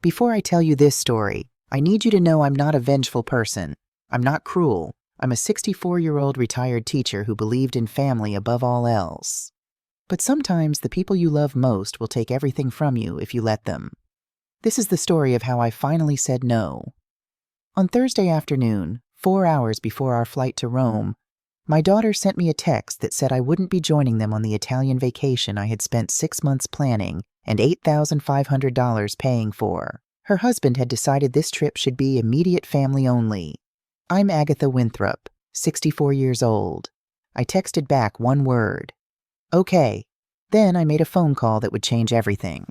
Before I tell you this story, I need you to know I'm not a vengeful person. I'm not cruel. I'm a 64-year-old retired teacher who believed in family above all else. But sometimes the people you love most will take everything from you if you let them. This is the story of how I finally said no. On Thursday afternoon, 4 hours before our flight to Rome, my daughter sent me a text that said I wouldn't be joining them on the Italian vacation I had spent 6 months planning and $8,500 paying for. Her husband had decided this trip should be immediate family only. I'm Agatha Winthrop, 64 years old. I texted back one word. Okay. Then I made a phone call that would change everything.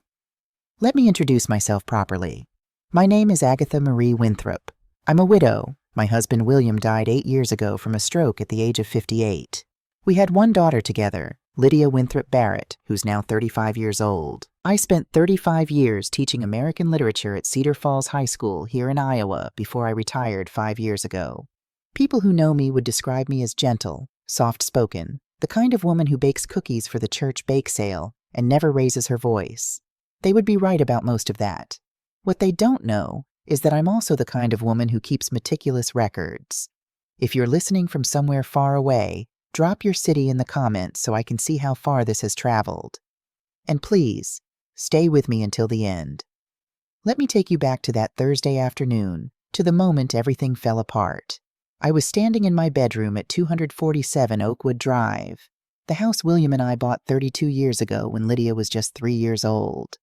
Let me introduce myself properly. My name is Agatha Marie Winthrop. I'm a widow. My husband William died 8 years ago from a stroke at the age of 58. We had one daughter together, Lydia Winthrop Barrett, who's now 35 years old. I spent 35 years teaching American literature at Cedar Falls High School here in Iowa before I retired 5 years ago. People who know me would describe me as gentle, soft-spoken, the kind of woman who bakes cookies for the church bake sale and never raises her voice. They would be right about most of that. What they don't know is that I'm also the kind of woman who keeps meticulous records. If you're listening from somewhere far away, drop your city in the comments so I can see how far this has traveled. And please, stay with me until the end. Let me take you back to that Thursday afternoon, to the moment everything fell apart. I was standing in my bedroom at 247 Oakwood Drive, the house William and I bought 32 years ago when Lydia was just 3 years old.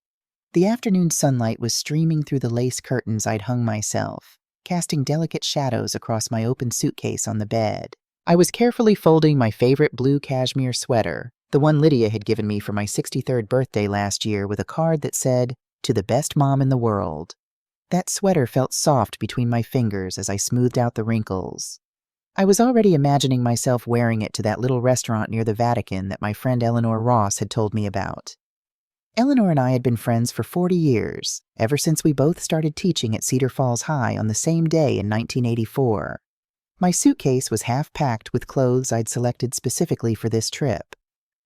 The afternoon sunlight was streaming through the lace curtains I'd hung myself, casting delicate shadows across my open suitcase on the bed. I was carefully folding my favorite blue cashmere sweater, the one Lydia had given me for my 63rd birthday last year, with a card that said, "To the best mom in the world." That sweater felt soft between my fingers as I smoothed out the wrinkles. I was already imagining myself wearing it to that little restaurant near the Vatican that my friend Eleanor Ross had told me about. Eleanor and I had been friends for 40 years, ever since we both started teaching at Cedar Falls High on the same day in 1984. My suitcase was half-packed with clothes I'd selected specifically for this trip.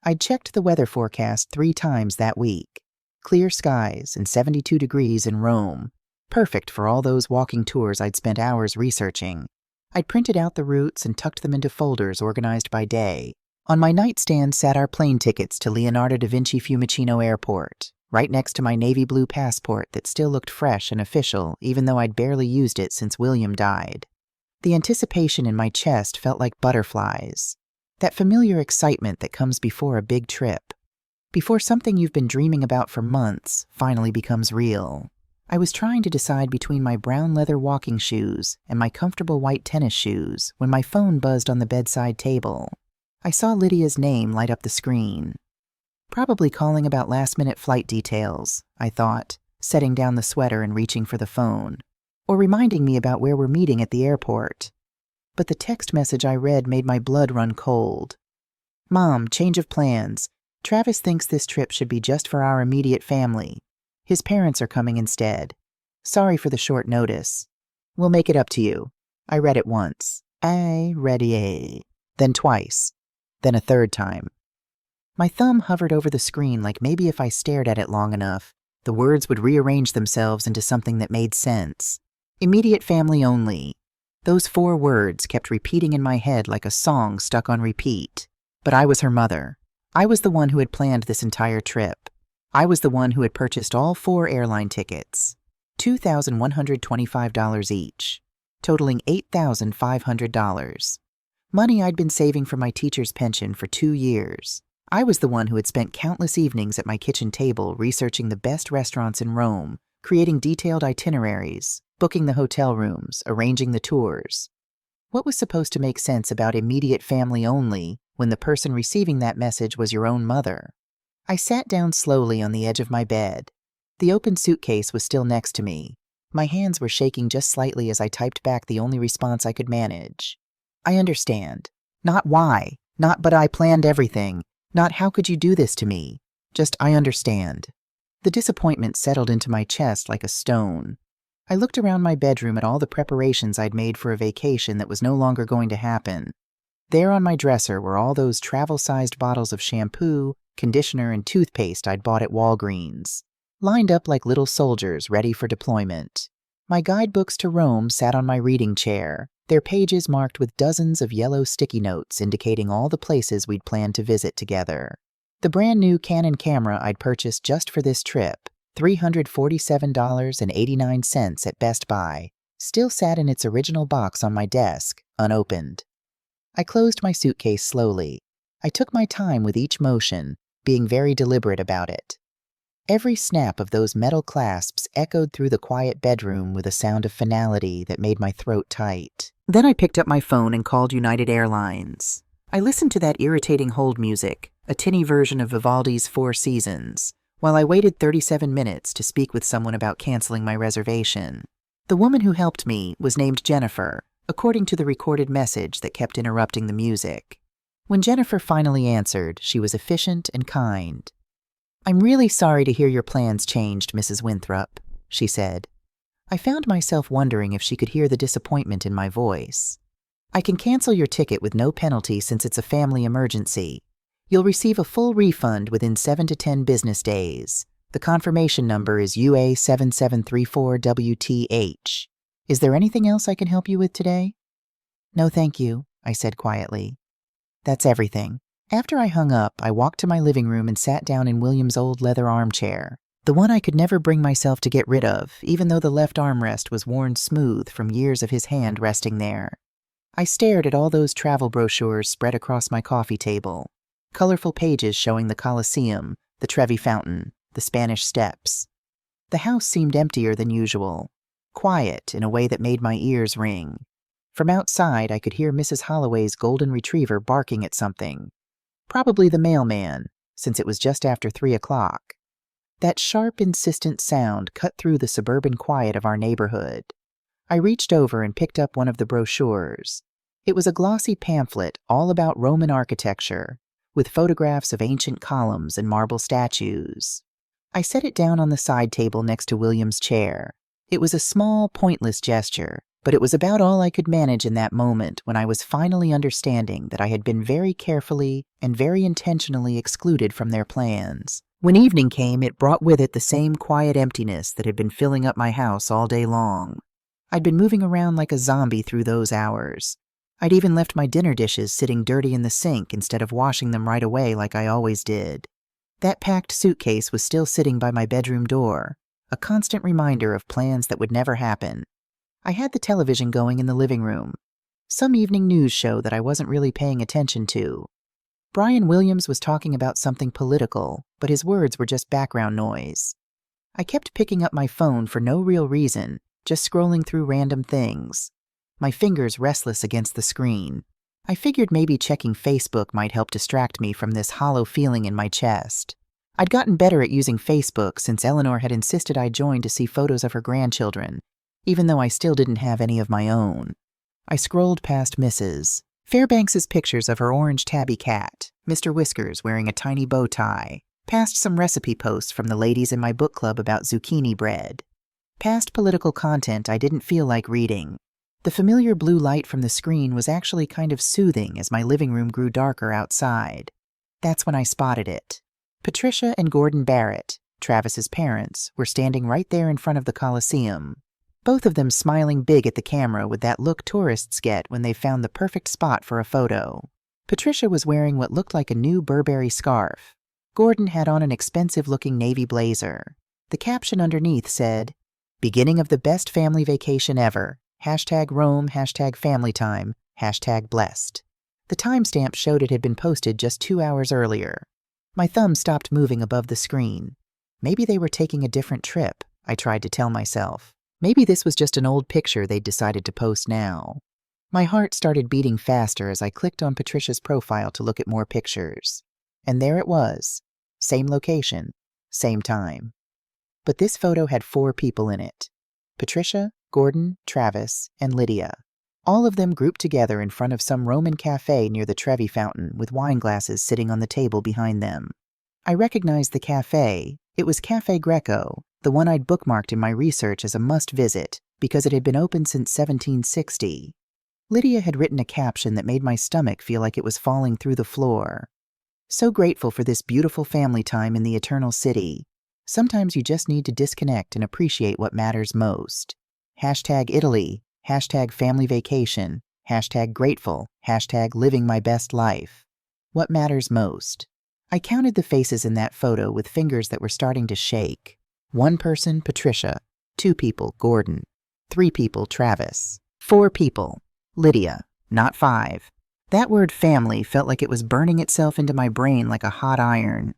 I'd checked the weather forecast 3 times that week. Clear skies and 72 degrees in Rome. Perfect for all those walking tours I'd spent hours researching. I'd printed out the routes and tucked them into folders organized by day. On my nightstand sat our plane tickets to Leonardo da Vinci Fiumicino Airport, right next to my navy blue passport that still looked fresh and official, even though I'd barely used it since William died. The anticipation in my chest felt like butterflies. That familiar excitement that comes before a big trip. Before something you've been dreaming about for months finally becomes real. I was trying to decide between my brown leather walking shoes and my comfortable white tennis shoes when my phone buzzed on the bedside table. I saw Lydia's name light up the screen. Probably calling about last-minute flight details, I thought, setting down the sweater and reaching for the phone. Or reminding me about where we're meeting at the airport. But the text message I read made my blood run cold. "Mom, change of plans. Travis thinks this trip should be just for our immediate family. His parents are coming instead. Sorry for the short notice. We'll make it up to you." I read it once. I read it. Then twice. Then a third time. My thumb hovered over the screen like maybe if I stared at it long enough, the words would rearrange themselves into something that made sense. Immediate family only. Those 4 words kept repeating in my head like a song stuck on repeat. But I was her mother. I was the one who had planned this entire trip. I was the one who had purchased all 4 airline tickets, $2,125 each, totaling $8,500. Money I'd been saving for my teacher's pension for 2 years. I was the one who had spent countless evenings at my kitchen table researching the best restaurants in Rome, creating detailed itineraries, booking the hotel rooms, arranging the tours. What was supposed to make sense about immediate family only when the person receiving that message was your own mother? I sat down slowly on the edge of my bed. The open suitcase was still next to me. My hands were shaking just slightly as I typed back the only response I could manage. I understand. Not why. Not but I planned everything. Not how could you do this to me. Just I understand. The disappointment settled into my chest like a stone. I looked around my bedroom at all the preparations I'd made for a vacation that was no longer going to happen. There on my dresser were all those travel-sized bottles of shampoo, conditioner, and toothpaste I'd bought at Walgreens. lined up like little soldiers ready for deployment. My guidebooks to Rome sat on my reading chair, their pages marked with dozens of yellow sticky notes indicating all the places we'd planned to visit together. The brand new Canon camera I'd purchased just for this trip, $347.89 at Best Buy, still sat in its original box on my desk, unopened. I closed my suitcase slowly. I took my time with each motion, being very deliberate about it. Every snap of those metal clasps echoed through the quiet bedroom with a sound of finality that made my throat tight. Then I picked up my phone and called United Airlines. I listened to that irritating hold music, a tinny version of Vivaldi's Four Seasons, while I waited 37 minutes to speak with someone about canceling my reservation. The woman who helped me was named Jennifer, according to the recorded message that kept interrupting the music. When Jennifer finally answered, she was efficient and kind. "I'm really sorry to hear your plans changed, Mrs. Winthrop," she said. I found myself wondering if she could hear the disappointment in my voice. "I can cancel your ticket with no penalty since it's a family emergency. You'll receive a full refund within 7 to 10 business days. The confirmation number is UA7734WTH. Is there anything else I can help you with today?" "No, thank you," I said quietly. "That's everything." After I hung up, I walked to my living room and sat down in William's old leather armchair, the one I could never bring myself to get rid of, even though the left armrest was worn smooth from years of his hand resting there. I stared at all those travel brochures spread across my coffee table, colorful pages showing the Colosseum, the Trevi Fountain, the Spanish Steps. The house seemed emptier than usual, quiet in a way that made my ears ring. From outside, I could hear Mrs. Holloway's golden retriever barking at something. Probably the mailman, since it was just after 3 o'clock. That sharp, insistent sound cut through the suburban quiet of our neighborhood. I reached over and picked up one of the brochures. It was a glossy pamphlet all about Roman architecture, with photographs of ancient columns and marble statues. I set it down on the side table next to William's chair. It was a small, pointless gesture, but it was about all I could manage in that moment when I was finally understanding that I had been very carefully and very intentionally excluded from their plans. When evening came, it brought with it the same quiet emptiness that had been filling up my house all day long. I'd been moving around like a zombie through those hours. I'd even left my dinner dishes sitting dirty in the sink instead of washing them right away like I always did. That packed suitcase was still sitting by my bedroom door, a constant reminder of plans that would never happen. I had the television going in the living room, some evening news show that I wasn't really paying attention to. Brian Williams was talking about something political, but his words were just background noise. I kept picking up my phone for no real reason, just scrolling through random things, my fingers restless against the screen. I figured maybe checking Facebook might help distract me from this hollow feeling in my chest. I'd gotten better at using Facebook since Eleanor had insisted I join to see photos of her grandchildren, even though I still didn't have any of my own. I scrolled past Mrs. Fairbanks's pictures of her orange tabby cat, Mr. Whiskers wearing a tiny bow tie, past some recipe posts from the ladies in my book club about zucchini bread, past political content I didn't feel like reading. The familiar blue light from the screen was actually kind of soothing as my living room grew darker outside. That's when I spotted it. Patricia and Gordon Barrett, Travis's parents, were standing right there in front of the Colosseum, both of them smiling big at the camera with that look tourists get when they've found the perfect spot for a photo. Patricia was wearing what looked like a new Burberry scarf. Gordon had on an expensive-looking navy blazer. The caption underneath said, "Beginning of the best family vacation ever. #Rome, #FamilyTime, #blessed." The timestamp showed it had been posted just 2 hours earlier. My thumb stopped moving above the screen. Maybe they were taking a different trip, I tried to tell myself. Maybe this was just an old picture they'd decided to post now. My heart started beating faster as I clicked on Patricia's profile to look at more pictures. And there it was. Same location, same time. But this photo had 4 people in it. Patricia, Gordon, Travis, and Lydia. All of them grouped together in front of some Roman cafe near the Trevi Fountain with wine glasses sitting on the table behind them. I recognized the cafe. It was Cafe Greco, the one I'd bookmarked in my research as a must-visit because it had been open since 1760. Lydia had written a caption that made my stomach feel like it was falling through the floor. So grateful for this beautiful family time in the Eternal City. Sometimes you just need to disconnect and appreciate what matters most. #Italy, #family vacation, #grateful, #living my best life. What matters most? I counted the faces in that photo with fingers that were starting to shake. 1 person, Patricia. 2 people, Gordon. 3 people, Travis. 4 people, Lydia. Not 5. That word family felt like it was burning itself into my brain like a hot iron.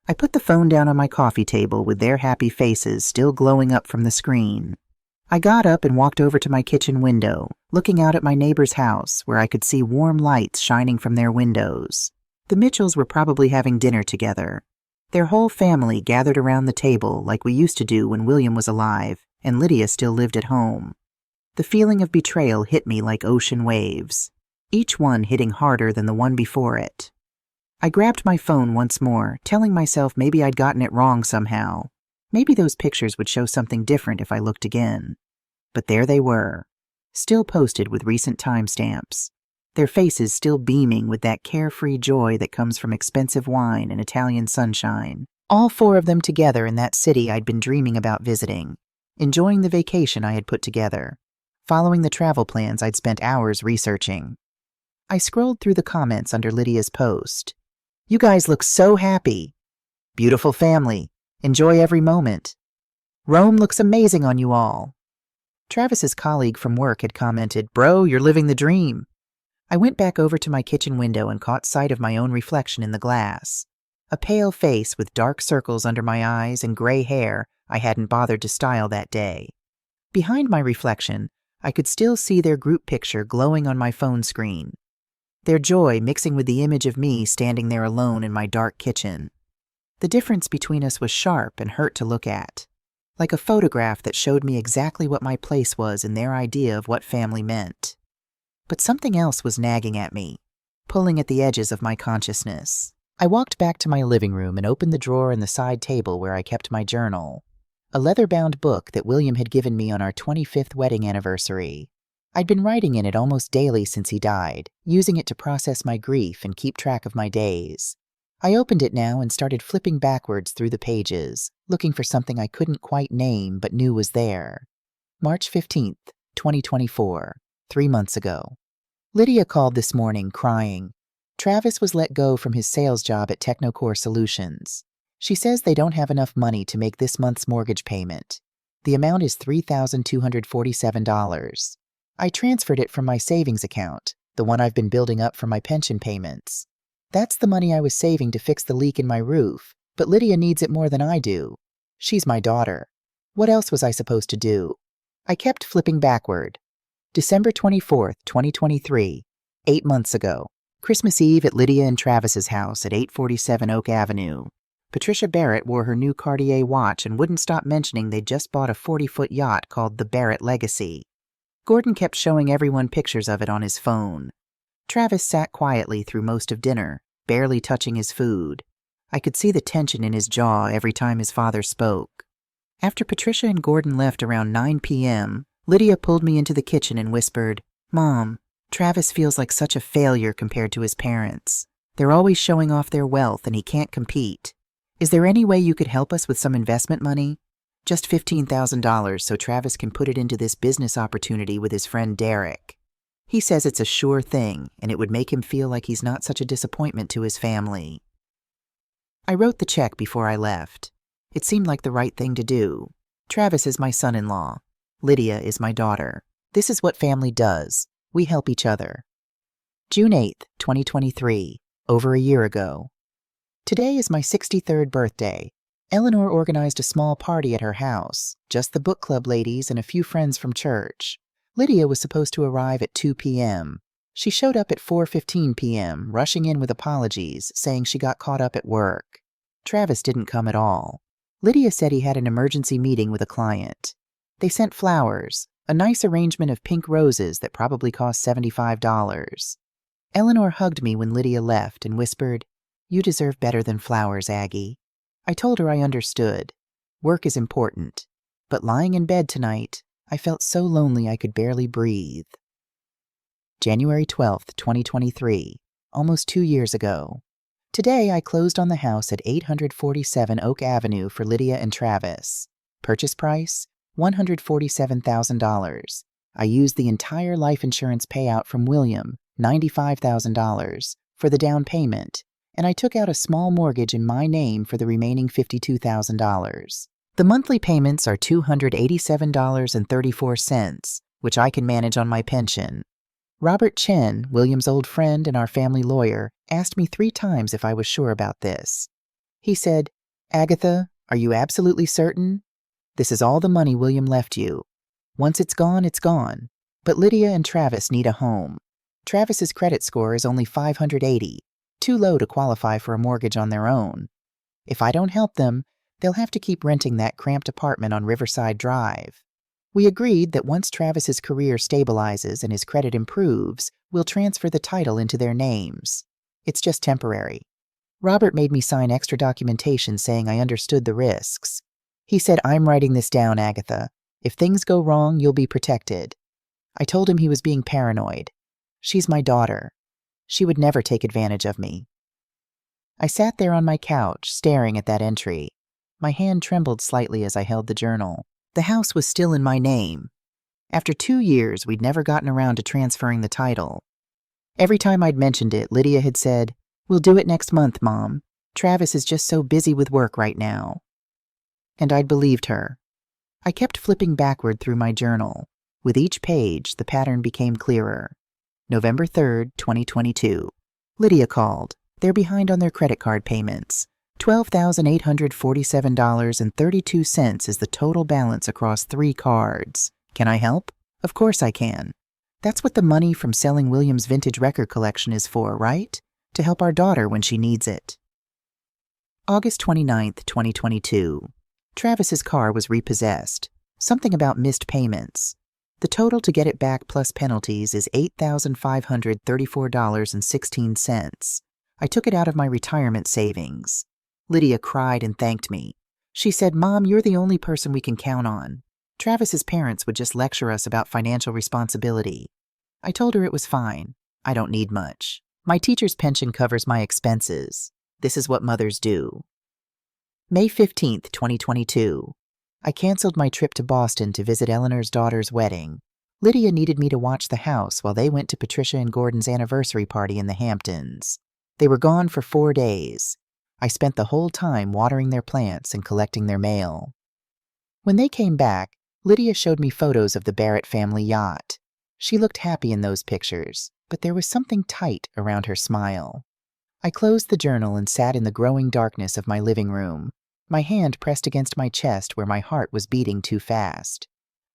I put the phone down on my coffee table with their happy faces still glowing up from the screen. I got up and walked over to my kitchen window, looking out at my neighbor's house where I could see warm lights shining from their windows. The Mitchells were probably having dinner together. Their whole family gathered around the table like we used to do when William was alive and Lydia still lived at home. The feeling of betrayal hit me like ocean waves, each one hitting harder than the one before it. I grabbed my phone once more, telling myself maybe I'd gotten it wrong somehow. Maybe those pictures would show something different if I looked again. But there they were, still posted with recent timestamps, their faces still beaming with that carefree joy that comes from expensive wine and Italian sunshine. All 4 of them together in that city I'd been dreaming about visiting, enjoying the vacation I had put together, following the travel plans I'd spent hours researching. I scrolled through the comments under Lydia's post. "You guys look so happy. Beautiful family. Enjoy every moment. Rome looks amazing on you all." Travis's colleague from work had commented, "Bro, you're living the dream." I went back over to my kitchen window and caught sight of my own reflection in the glass. A pale face with dark circles under my eyes and gray hair I hadn't bothered to style that day. Behind my reflection, I could still see their group picture glowing on my phone screen, their joy mixing with the image of me standing there alone in my dark kitchen. The difference between us was sharp and hurt to look at, like a photograph that showed me exactly what my place was in their idea of what family meant. But something else was nagging at me, pulling at the edges of my consciousness. I walked back to my living room and opened the drawer in the side table where I kept my journal, a leather-bound book that William had given me on our 25th wedding anniversary. I'd been writing in it almost daily since he died, using it to process my grief and keep track of my days. I opened it now and started flipping backwards through the pages, looking for something I couldn't quite name but knew was there. March 15th, 2024, 3 months ago. Lydia called this morning, crying. Travis was let go from his sales job at Technocore Solutions. She says they don't have enough money to make this month's mortgage payment. The amount is $3,247. I transferred it from my savings account, the one I've been building up for my pension payments. That's the money I was saving to fix the leak in my roof, but Lydia needs it more than I do. She's my daughter. What else was I supposed to do? I kept flipping backward. December 24th, 2023, 8 months ago. Christmas Eve at Lydia and Travis's house at 847 Oak Avenue. Patricia Barrett wore her new Cartier watch and wouldn't stop mentioning they'd just bought a 40-foot yacht called the Barrett Legacy. Gordon kept showing everyone pictures of it on his phone. Travis sat quietly through most of dinner, barely touching his food. I could see the tension in his jaw every time his father spoke. After Patricia and Gordon left around 9 p.m., Lydia pulled me into the kitchen and whispered, "Mom, Travis feels like such a failure compared to his parents. They're always showing off their wealth and he can't compete. Is there any way you could help us with some investment money? Just $15,000 so Travis can put it into this business opportunity with his friend Derek. He says it's a sure thing and it would make him feel like he's not such a disappointment to his family." I wrote the check before I left. It seemed like the right thing to do. Travis is my son-in-law. Lydia is my daughter. This is what family does. We help each other. June 8th, 2023, over a year ago. Today is my 63rd birthday. Eleanor organized a small party at her house, just the book club ladies and a few friends from church. Lydia was supposed to arrive at 2 p.m. She showed up at 4:15 p.m., rushing in with apologies, saying she got caught up at work. Travis didn't come at all. Lydia said he had an emergency meeting with a client. They sent flowers, a nice arrangement of pink roses that probably cost $75. Eleanor hugged me when Lydia left and whispered, "You deserve better than flowers, Aggie." I told her I understood. Work is important. But lying in bed tonight, I felt so lonely I could barely breathe. January 12th, 2023, almost 2 years ago. Today, I closed on the house at 847 Oak Avenue for Lydia and Travis. Purchase price, $147,000. I used the entire life insurance payout from William, $95,000, for the down payment, and I took out a small mortgage in my name for the remaining $52,000. The monthly payments are $287.34, which I can manage on my pension. Robert Chen, William's old friend and our family lawyer, asked me 3 times if I was sure about this. He said, "Agatha, are you absolutely certain? This is all the money William left you. Once it's gone, it's gone. But Lydia and Travis need a home. Travis's credit score is only 580, too low to qualify for a mortgage on their own. If I don't help them, they'll have to keep renting that cramped apartment on Riverside Drive." We agreed that once Travis's career stabilizes and his credit improves, we'll transfer the title into their names. It's just temporary. Robert made me sign extra documentation saying I understood the risks. He said, "I'm writing this down, Agatha. If things go wrong, you'll be protected." I told him he was being paranoid. She's my daughter. She would never take advantage of me. I sat there on my couch, staring at that entry. My hand trembled slightly as I held the journal. The house was still in my name. After 2 years, we'd never gotten around to transferring the title. Every time I'd mentioned it, Lydia had said, "We'll do it next month, Mom. Travis is just so busy with work right now." And I'd believed her. I kept flipping backward through my journal. With each page, the pattern became clearer. November 3rd, 2022. Lydia called. They're behind on their credit card payments. $12,847.32 is the total balance across 3 cards. Can I help? Of course I can. That's what the money from selling William's vintage record collection is for, right? To help our daughter when she needs it. August 29th, 2022. Travis's car was repossessed. Something about missed payments. The total to get it back plus penalties is $8,534.16. I took it out of my retirement savings. Lydia cried and thanked me. She said, "Mom, you're the only person we can count on. Travis's parents would just lecture us about financial responsibility." I told her it was fine. I don't need much. My teacher's pension covers my expenses. This is what mothers do. May 15th, 2022. I canceled my trip to Boston to visit Eleanor's daughter's wedding. Lydia needed me to watch the house while they went to Patricia and Gordon's anniversary party in the Hamptons. They were gone for 4 days. I spent the whole time watering their plants and collecting their mail. When they came back, Lydia showed me photos of the Barrett family yacht. She looked happy in those pictures, but there was something tight around her smile. I closed the journal and sat in the growing darkness of my living room, my hand pressed against my chest where my heart was beating too fast.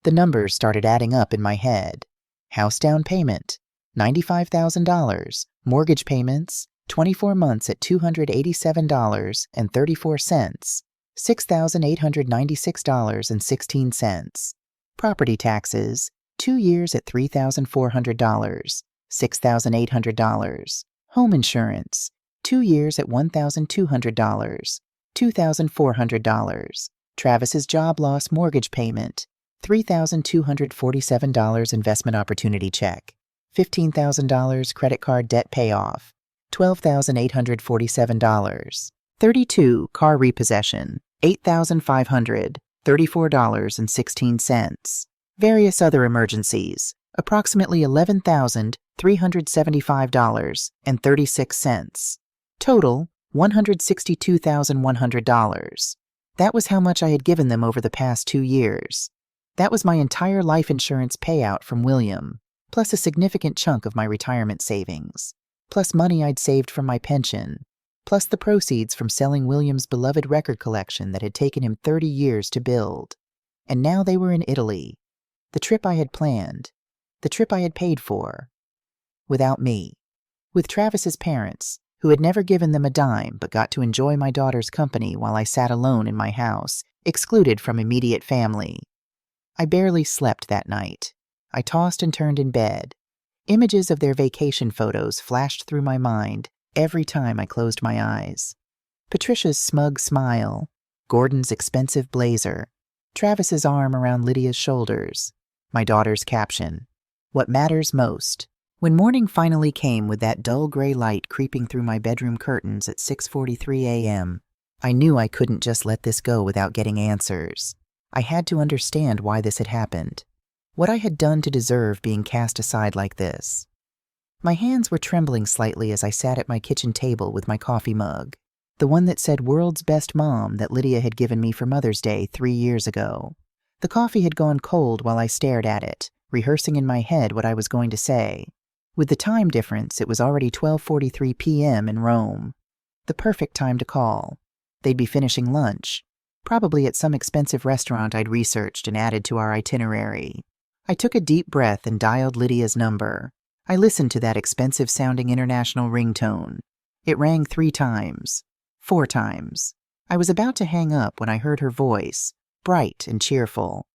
The numbers started adding up in my head. House down payment, $95,000, mortgage payments, 24 months at $287.34, $6,896.16. Property taxes, 2 years at $3,400, $6,800. Home insurance, 2 years at $1,200, $2,400. Travis's job loss mortgage payment, $3,247 investment opportunity check, $15,000 credit card debt payoff, $12,847. 32 car repossession, $8,534.16. Various other emergencies, approximately $11,375.36. Total, $162,100. That was how much I had given them over the past 2 years. That was my entire life insurance payout from William, plus a significant chunk of my retirement savings, plus money I'd saved from my pension, plus the proceeds from selling William's beloved record collection that had taken him 30 years to build. And now they were in Italy. The trip I had planned. The trip I had paid for. Without me. With Travis's parents, who had never given them a dime but got to enjoy my daughter's company while I sat alone in my house, excluded from immediate family. I barely slept that night. I tossed and turned in bed. Images of their vacation photos flashed through my mind every time I closed my eyes. Patricia's smug smile, Gordon's expensive blazer, Travis's arm around Lydia's shoulders, my daughter's caption, "What matters most, When morning finally came with that dull gray light creeping through my bedroom curtains at 6:43 a.m., I knew I couldn't just let this go without getting answers. I had to understand why this had happened, what I had done to deserve being cast aside like this. My hands were trembling slightly as I sat at my kitchen table with my coffee mug, the one that said "World's Best Mom" that Lydia had given me for Mother's Day 3 years ago. The coffee had gone cold while I stared at it, rehearsing in my head what I was going to say. With the time difference, it was already 12:43 p.m. in Rome. The perfect time to call. They'd be finishing lunch, probably at some expensive restaurant I'd researched and added to our itinerary. I took a deep breath and dialed Lydia's number. I listened to that expensive-sounding international ringtone. It rang 3 times, 4 times. I was about to hang up when I heard her voice, bright and cheerful.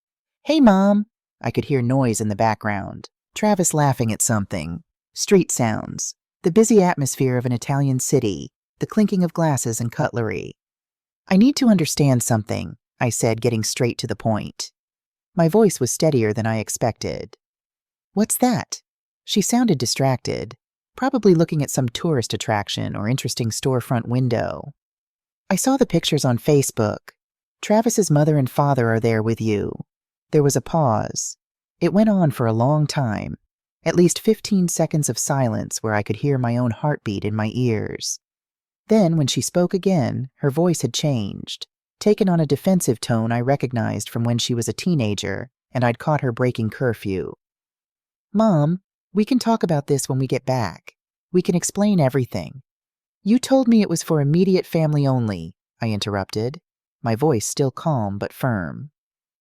"Hey, Mom!" I could hear noise in the background. Travis laughing at something. Street sounds. The busy atmosphere of an Italian city. The clinking of glasses and cutlery. "I need to understand something," I said, getting straight to the point. My voice was steadier than I expected. "What's that?" She sounded distracted, probably looking at some tourist attraction or interesting storefront window. "I saw the pictures on Facebook. Travis's mother and father are there with you." There was a pause. It went on for a long time, at least 15 seconds of silence where I could hear my own heartbeat in my ears. Then, when she spoke again, her voice had changed, taken on a defensive tone I recognized from when she was a teenager and I'd caught her breaking curfew. "Mom, we can talk about this when we get back. We can explain everything." "You told me it was for immediate family only," I interrupted, my voice still calm but firm.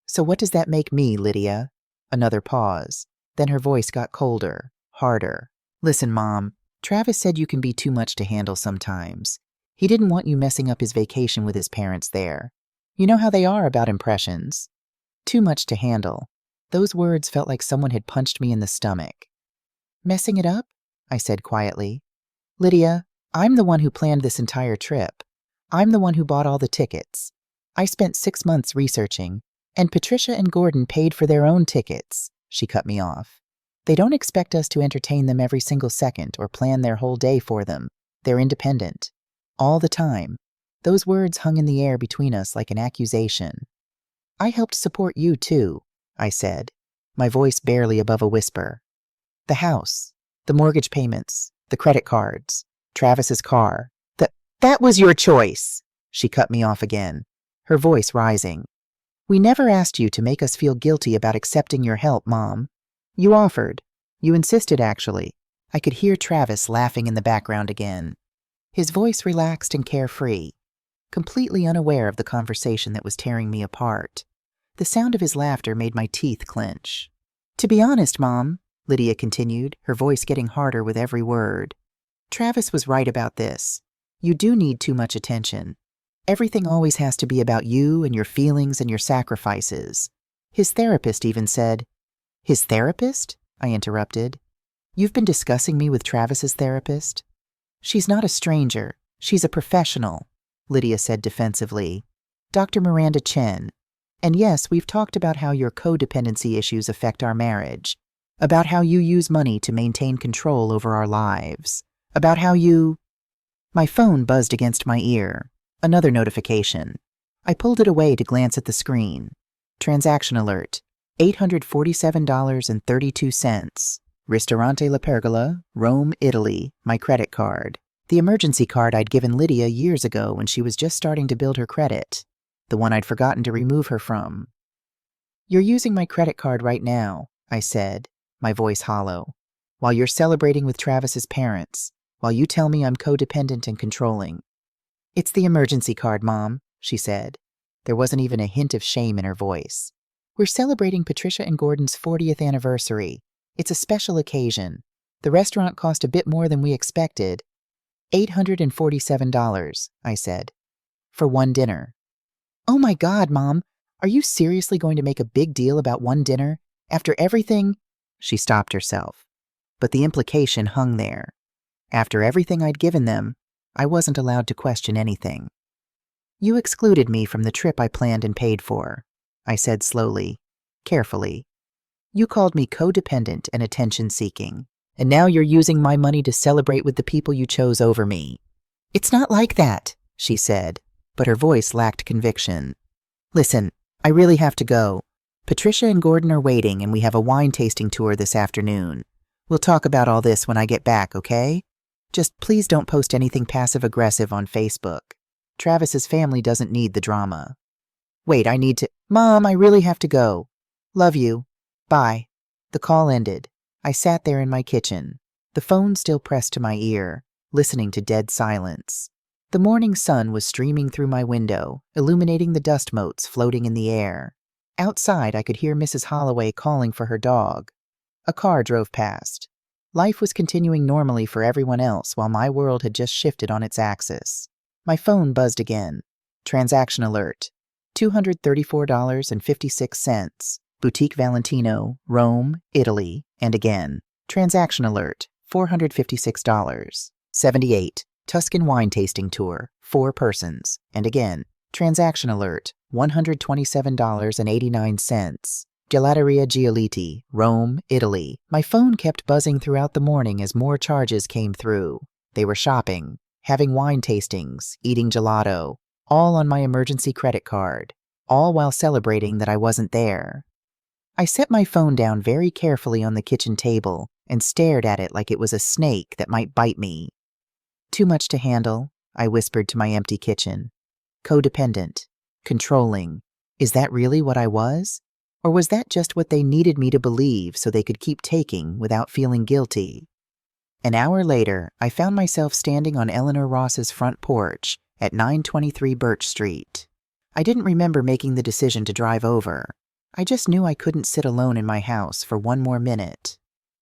"So what does that make me, Lydia?" Another pause. Then her voice got colder, harder. "Listen, Mom, Travis said you can be too much to handle sometimes. He didn't want you messing up his vacation with his parents there. You know how they are about impressions. Too much to handle." Those words felt like someone had punched me in the stomach. "Messing it up?" I said quietly. "Lydia, I'm the one who planned this entire trip. I'm the one who bought all the tickets. I spent 6 months researching, and Patricia and Gordon paid for their own tickets." She cut me off. "They don't expect us to entertain them every single second or plan their whole day for them. They're independent. All the time." Those words hung in the air between us like an accusation. "I helped support you, too," I said, my voice barely above a whisper. "The house, the mortgage payments, the credit cards, Travis's car. That was your choice," she cut me off again, her voice rising. "We never asked you to make us feel guilty about accepting your help, Mom. You offered. You insisted, actually." I could hear Travis laughing in the background again. His voice relaxed and carefree, completely unaware of the conversation that was tearing me apart. The sound of his laughter made my teeth clench. "To be honest, Mom," Lydia continued, her voice getting harder with every word, "Travis was right about this. You do need too much attention. Everything always has to be about you and your feelings and your sacrifices. His therapist even said—" "His therapist?" I interrupted. "You've been discussing me with Travis's therapist?" "She's not a stranger. She's a professional," Lydia said defensively. "Dr. Miranda Chen. And yes, we've talked about how your codependency issues affect our marriage, about how you use money to maintain control over our lives, about how you—" My phone buzzed against my ear. Another notification. I pulled it away to glance at the screen. Transaction alert. $847.32. Ristorante La Pergola, Rome, Italy. My credit card. The emergency card I'd given Lydia years ago when she was just starting to build her credit. The one I'd forgotten to remove her from. "You're using my credit card right now," I said, my voice hollow, "while you're celebrating with Travis's parents, while you tell me I'm codependent and controlling." "It's the emergency card, Mom," she said. There wasn't even a hint of shame in her voice. "We're celebrating Patricia and Gordon's 40th anniversary. It's a special occasion. The restaurant cost a bit more than we expected." $847, I said. "For one dinner." "Oh my God, Mom, are you seriously going to make a big deal about one dinner? After everything—" She stopped herself. But the implication hung there. After everything I'd given them, I wasn't allowed to question anything. "You excluded me from the trip I planned and paid for," I said slowly, carefully. "You called me codependent and attention-seeking, And now you're using my money to celebrate with the people you chose over me. It's not like that, she said, but her voice lacked conviction. Listen, I really have to go. Patricia and Gordon are waiting, and we have a wine tasting tour this afternoon. We'll talk about all this when I get back, okay? Just please don't post anything passive-aggressive on Facebook. Travis's family doesn't need the drama. Wait, I need to— Mom, I really have to go. Love you. Bye. The call ended. I sat there in my kitchen, the phone still pressed to my ear, listening to dead silence. The morning sun was streaming through my window, illuminating the dust motes floating in the air. Outside, I could hear Mrs. Holloway calling for her dog. A car drove past. Life was continuing normally for everyone else while my world had just shifted on its axis. My phone buzzed again. Transaction alert. $234.56. Boutique Valentino, Rome, Italy, and again. Transaction alert. $456. 78. Tuscan wine tasting tour. 4 persons. And again. Transaction alert. $127.89. Gelateria Giolitti, Rome, Italy. My phone kept buzzing throughout the morning as more charges came through. They were shopping, having wine tastings, eating gelato, all on my emergency credit card, all while celebrating that I wasn't there. I set my phone down very carefully on the kitchen table and stared at it like it was a snake that might bite me. Too much to handle, I whispered to my empty kitchen. Codependent. Controlling. Is that really what I was? Or was that just what they needed me to believe so they could keep taking without feeling guilty? An hour later, I found myself standing on Eleanor Ross's front porch at 923 Birch Street. I didn't remember making the decision to drive over. I just knew I couldn't sit alone in my house for one more minute.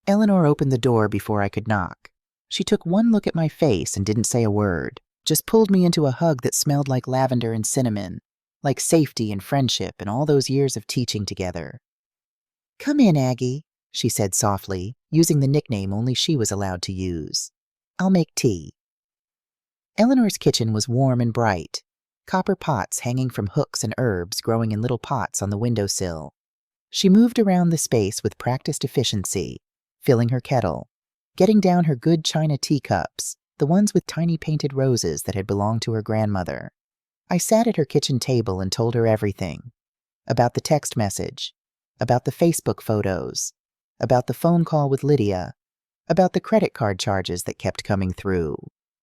Eleanor opened the door before I could knock. She took one look at my face and didn't say a word, just pulled me into a hug that smelled like lavender and cinnamon, like safety and friendship and all those years of teaching together. "Come in, Aggie," she said softly, using the nickname only she was allowed to use. "I'll make tea." Eleanor's kitchen was warm and bright, copper pots hanging from hooks and herbs growing in little pots on the windowsill. She moved around the space with practiced efficiency, filling her kettle, getting down her good china teacups, the ones with tiny painted roses that had belonged to her grandmother. I sat at her kitchen table and told her everything. About the text message, about the Facebook photos, about the phone call with Lydia, about the credit card charges that kept coming through,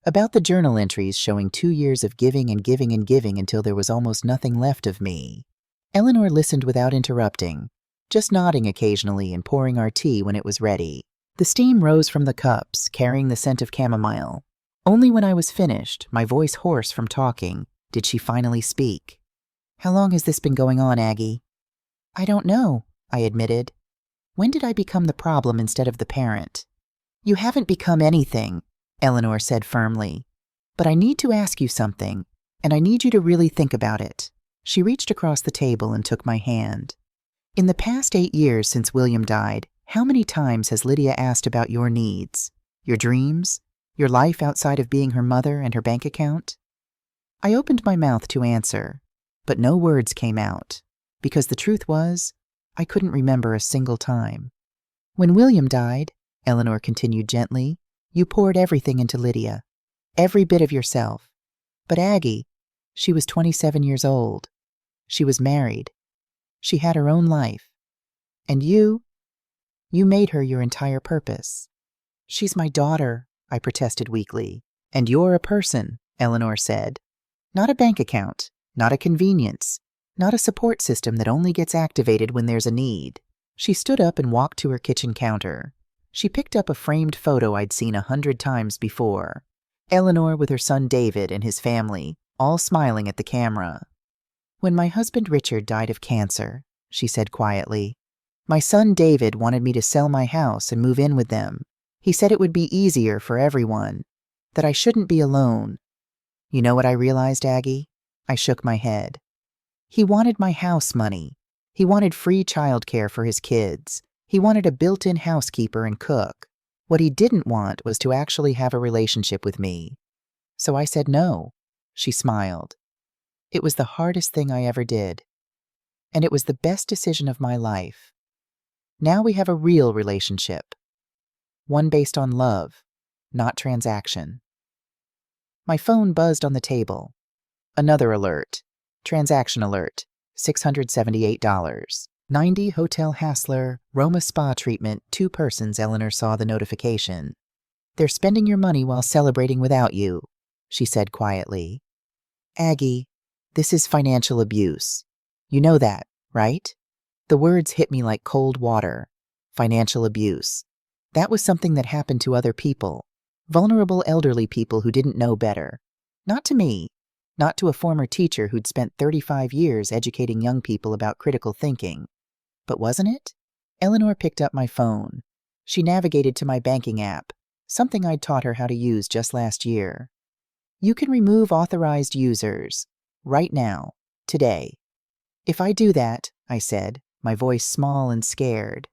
about the journal entries showing 2 years of giving and giving and giving until there was almost nothing left of me. Eleanor listened without interrupting, just nodding occasionally and pouring our tea when it was ready. The steam rose from the cups, carrying the scent of chamomile. Only when I was finished, my voice hoarse from talking, did she finally speak. "How long has this been going on, Aggie?" "I don't know," I admitted. "When did I become the problem instead of the parent?" "You haven't become anything," Eleanor said firmly. "But I need to ask you something, and I need you to really think about it." She reached across the table and took my hand. "In the past 8 years since William died, how many times has Lydia asked about your needs, your dreams, your life outside of being her mother and her bank account?" I opened my mouth to answer, but no words came out, because the truth was, I couldn't remember a single time. "When William died," Eleanor continued gently, "you poured everything into Lydia, every bit of yourself. But Aggie, she was 27 years old. She was married. She had her own life. And you made her your entire purpose." "She's my daughter," I protested weakly. "And you're a person," Eleanor said. "Not a bank account, not a convenience, not a support system that only gets activated when there's a need." She stood up and walked to her kitchen counter. She picked up a framed photo I'd seen 100 times before. Eleanor with her son David and his family, all smiling at the camera. "When my husband Richard died of cancer," she said quietly, "my son David wanted me to sell my house and move in with them. He said it would be easier for everyone, that I shouldn't be alone. You know what I realized, Aggie?" I shook my head. "He wanted my house money. He wanted free childcare for his kids. He wanted a built-in housekeeper and cook. What he didn't want was to actually have a relationship with me. So I said no." She smiled. "It was the hardest thing I ever did. And it was the best decision of my life. Now we have a real relationship. one based on love, not transaction. My phone buzzed on the table. Another alert. Transaction alert. $678. 90 Hotel Hassler, Roma Spa treatment, 2 persons. Eleanor saw the notification. They're spending your money while celebrating without you, she said quietly. Aggie, this is financial abuse. You know that, right? The words hit me like cold water. Financial abuse. That was something that happened to other people. Vulnerable elderly people who didn't know better. Not to me. Not to a former teacher who'd spent 35 years educating young people about critical thinking. But wasn't it? Eleanor picked up my phone. She navigated to my banking app, something I'd taught her how to use just last year. You can remove authorized users. Right now. Today. If I do that, I said, my voice small and scared,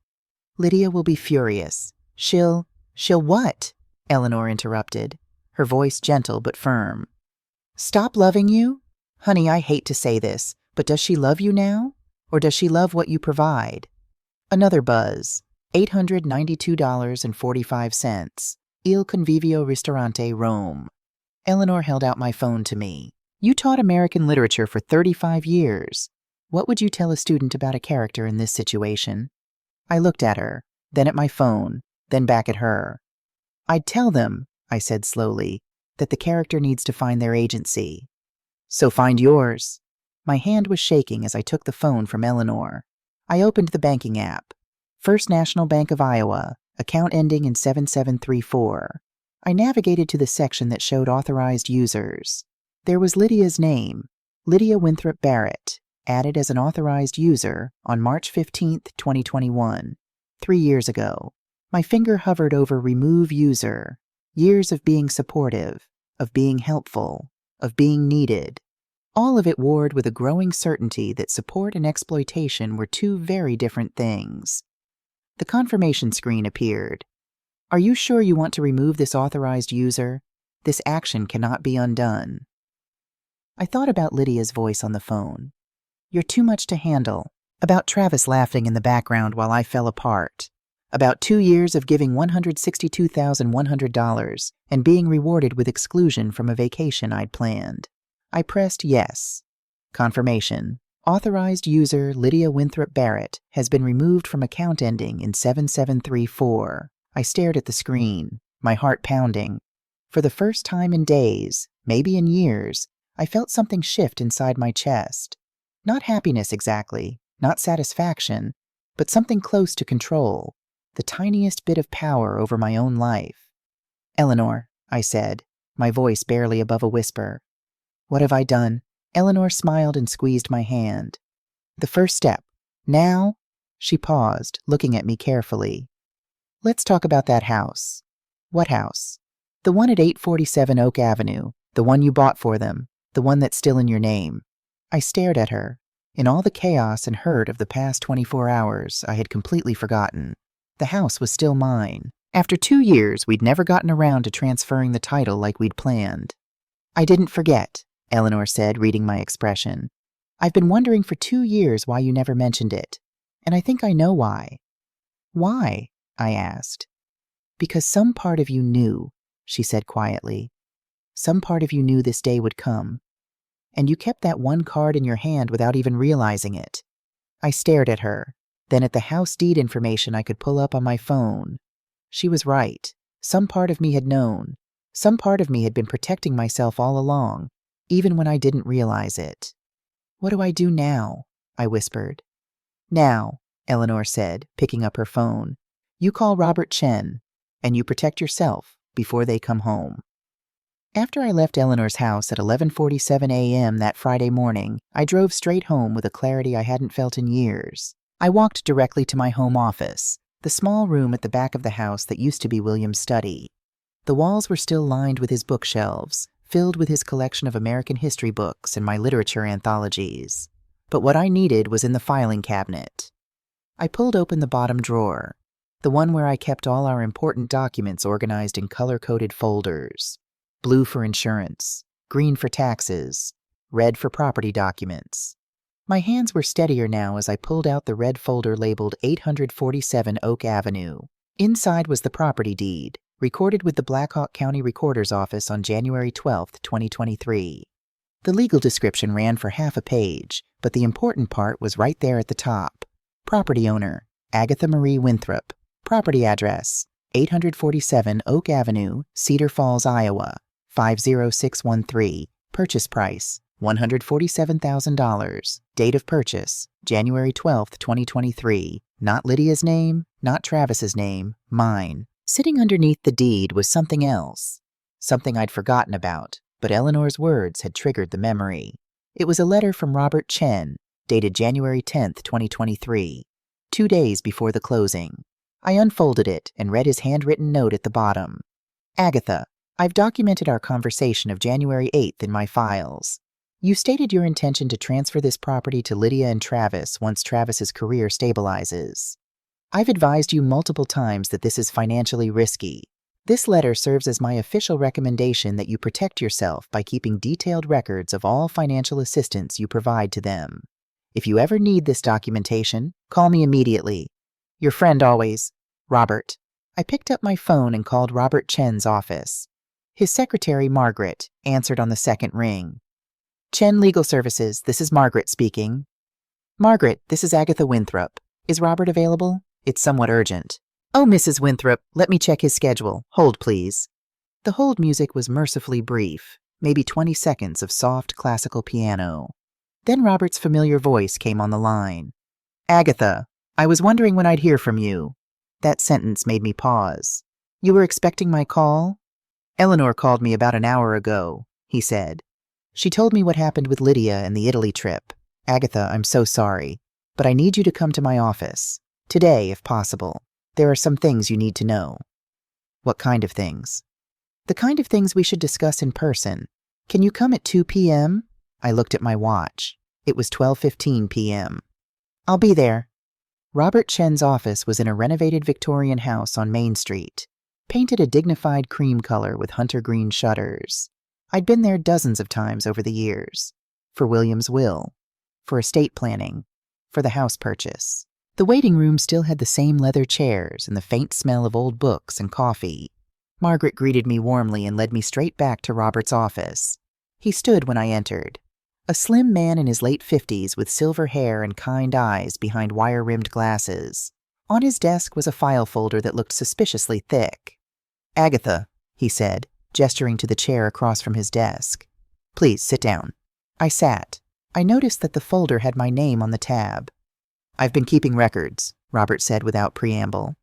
Lydia will be furious. She'll what? Eleanor interrupted, her voice gentle but firm. Stop loving you? Honey, I hate to say this, but does she love you now? Or does she love what you provide? Another buzz. $892.45. Il Convivio Ristorante, Rome. Eleanor held out my phone to me. You taught American literature for 35 years. What would you tell a student about a character in this situation? I looked at her, then at my phone, then back at her. I'd tell them, I said slowly, that the character needs to find their agency. So find yours. My hand was shaking as I took the phone from Eleanor. I opened the banking app. First National Bank of Iowa, account ending in 7734. I navigated to the section that showed authorized users. There was Lydia's name, Lydia Winthrop Barrett, added as an authorized user on March 15, 2021, 3 years ago. My finger hovered over Remove User. Years of being supportive, of being helpful, of being needed. All of it warred with a growing certainty that support and exploitation were 2 very different things. The confirmation screen appeared. Are you sure you want to remove this authorized user? This action cannot be undone. I thought about Lydia's voice on the phone. You're too much to handle. About Travis laughing in the background while I fell apart. About 2 years of giving $162,100 and being rewarded with exclusion from a vacation I'd planned. I pressed yes. Confirmation. Authorized user Lydia Winthrop Barrett has been removed from account ending in 7734. I stared at the screen, my heart pounding. For the first time in days, maybe in years, I felt something shift inside my chest. Not happiness exactly, not satisfaction, but something close to control, the tiniest bit of power over my own life. Eleanor, I said, my voice barely above a whisper. What have I done? Eleanor smiled and squeezed my hand. The first step. Now? She paused, looking at me carefully. Let's talk about that house. What house? The one at 847 Oak Avenue, the one you bought for them, the one that's still in your name. I stared at her. In all the chaos and hurt of the past 24 hours, I had completely forgotten. The house was still mine. After 2 years, we'd never gotten around to transferring the title like we'd planned. I didn't forget, Eleanor said, reading my expression. I've been wondering for 2 years why you never mentioned it, and I think I know why. Why? I asked. Because some part of you knew, she said quietly. Some part of you knew this day would come. And you kept that one card in your hand without even realizing it. I stared at her, then at the house deed information I could pull up on my phone. She was right. Some part of me had known. Some part of me had been protecting myself all along, even when I didn't realize it. What do I do now? I whispered. Now, Eleanor said, picking up her phone, you call Robert Chen, and you protect yourself before they come home. After I left Eleanor's house at 11:47 a.m. that Friday morning, I drove straight home with a clarity I hadn't felt in years. I walked directly to my home office, the small room at the back of the house that used to be William's study. The walls were still lined with his bookshelves, filled with his collection of American history books and my literature anthologies. But what I needed was in the filing cabinet. I pulled open the bottom drawer, the one where I kept all our important documents organized in color-coded folders. Blue for insurance, green for taxes, red for property documents. My hands were steadier now as I pulled out the red folder labeled 847 Oak Avenue. Inside was the property deed, recorded with the Blackhawk County Recorder's Office on January 12, 2023. The legal description ran for half a page, but the important part was right there at the top. Property owner, Agatha Marie Winthrop. Property address, 847 Oak Avenue, Cedar Falls, Iowa, 50613. Purchase price, $147,000. Date of purchase, January 12, 2023. Not Lydia's name, not Travis's name, mine. Sitting underneath the deed was something else. Something I'd forgotten about, but Eleanor's words had triggered the memory. It was a letter from Robert Chen, dated January 10, 2023, 2 days before the closing. I unfolded it and read his handwritten note at the bottom. Agatha, I've documented our conversation of January 8th in my files. You stated your intention to transfer this property to Lydia and Travis once Travis's career stabilizes. I've advised you multiple times that this is financially risky. This letter serves as my official recommendation that you protect yourself by keeping detailed records of all financial assistance you provide to them. If you ever need this documentation, call me immediately. Your friend always, Robert. I picked up my phone and called Robert Chen's office. His secretary, Margaret, answered on the second ring. Chen Legal Services, this is Margaret speaking. Margaret, this is Agatha Winthrop. Is Robert available? It's somewhat urgent. Oh, Mrs. Winthrop, let me check his schedule. Hold, please. The hold music was mercifully brief, maybe 20 seconds of soft classical piano. Then Robert's familiar voice came on the line. Agatha, I was wondering when I'd hear from you. That sentence made me pause. You were expecting my call? Eleanor called me about an hour ago, he said. She told me what happened with Lydia and the Italy trip. Agatha, I'm so sorry, but I need you to come to my office. Today, if possible. There are some things you need to know. What kind of things? The kind of things we should discuss in person. Can you come at 2 p.m.? I looked at my watch. It was 12:15 p.m. I'll be there. Robert Chen's office was in a renovated Victorian house on Main Street, painted a dignified cream color with hunter green shutters. I'd been there dozens of times over the years. For William's will. For estate planning. For the house purchase. The waiting room still had the same leather chairs and the faint smell of old books and coffee. Margaret greeted me warmly and led me straight back to Robert's office. He stood when I entered. A slim man in his late 50s with silver hair and kind eyes behind wire-rimmed glasses. On his desk was a file folder that looked suspiciously thick. Agatha, he said, gesturing to the chair across from his desk. Please sit down. I sat. I noticed that the folder had my name on the tab. I've been keeping records, Robert said without preamble.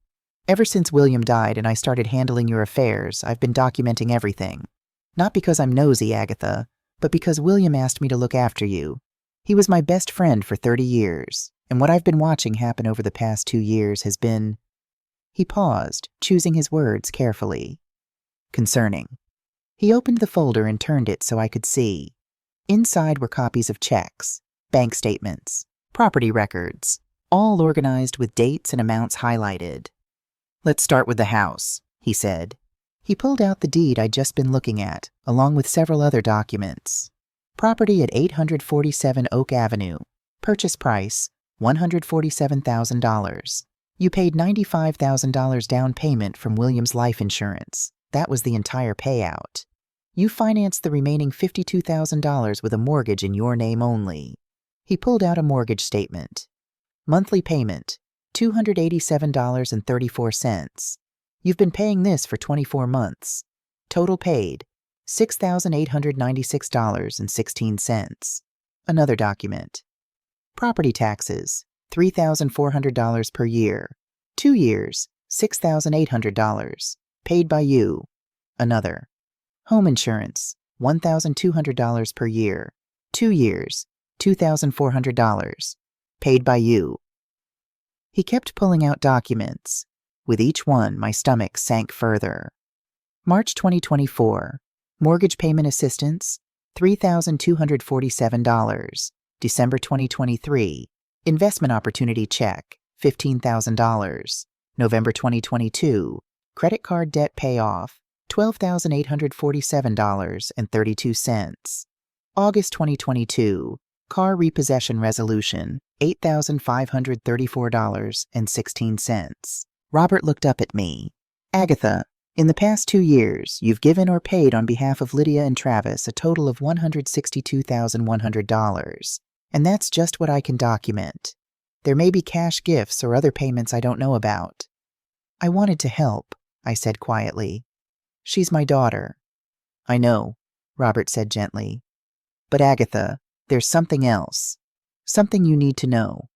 Ever since William died and I started handling your affairs, I've been documenting everything. Not because I'm nosy, Agatha, but because William asked me to look after you. He was my best friend for 30 years, and what I've been watching happen over the past 2 years has been... He paused, choosing his words carefully. Concerning. He opened the folder and turned it so I could see. Inside were copies of checks, bank statements, property records, all organized with dates and amounts highlighted. Let's start with the house, he said. He pulled out the deed I'd just been looking at, along with several other documents. Property at 847 Oak Avenue. Purchase price, $147,000. You paid $95,000 down payment from William's life insurance. That was the entire payout. You financed the remaining $52,000 with a mortgage in your name only. He pulled out a mortgage statement. Monthly payment, $287.34. You've been paying this for 24 months. Total paid, $6,896.16. Another document. Property taxes, $3,400 per year. 2 years, $6,800. Paid by you. Another. Home insurance, $1,200 per year. 2 years, $2,400. Paid by you. He kept pulling out documents. With each one, my stomach sank further. March 2024. Mortgage payment assistance, $3,247. December 2023. Investment opportunity check, $15,000. November 2022. Credit card debt payoff, $12,847.32. August 2022. Car repossession resolution, $8,534.16. Robert looked up at me. Agatha, in the past 2 years, you've given or paid on behalf of Lydia and Travis a total of $162,100, and that's just what I can document. There may be cash gifts or other payments I don't know about. I wanted to help, I said quietly. She's my daughter. I know, Robert said gently. But Agatha, there's something else. Something you need to know.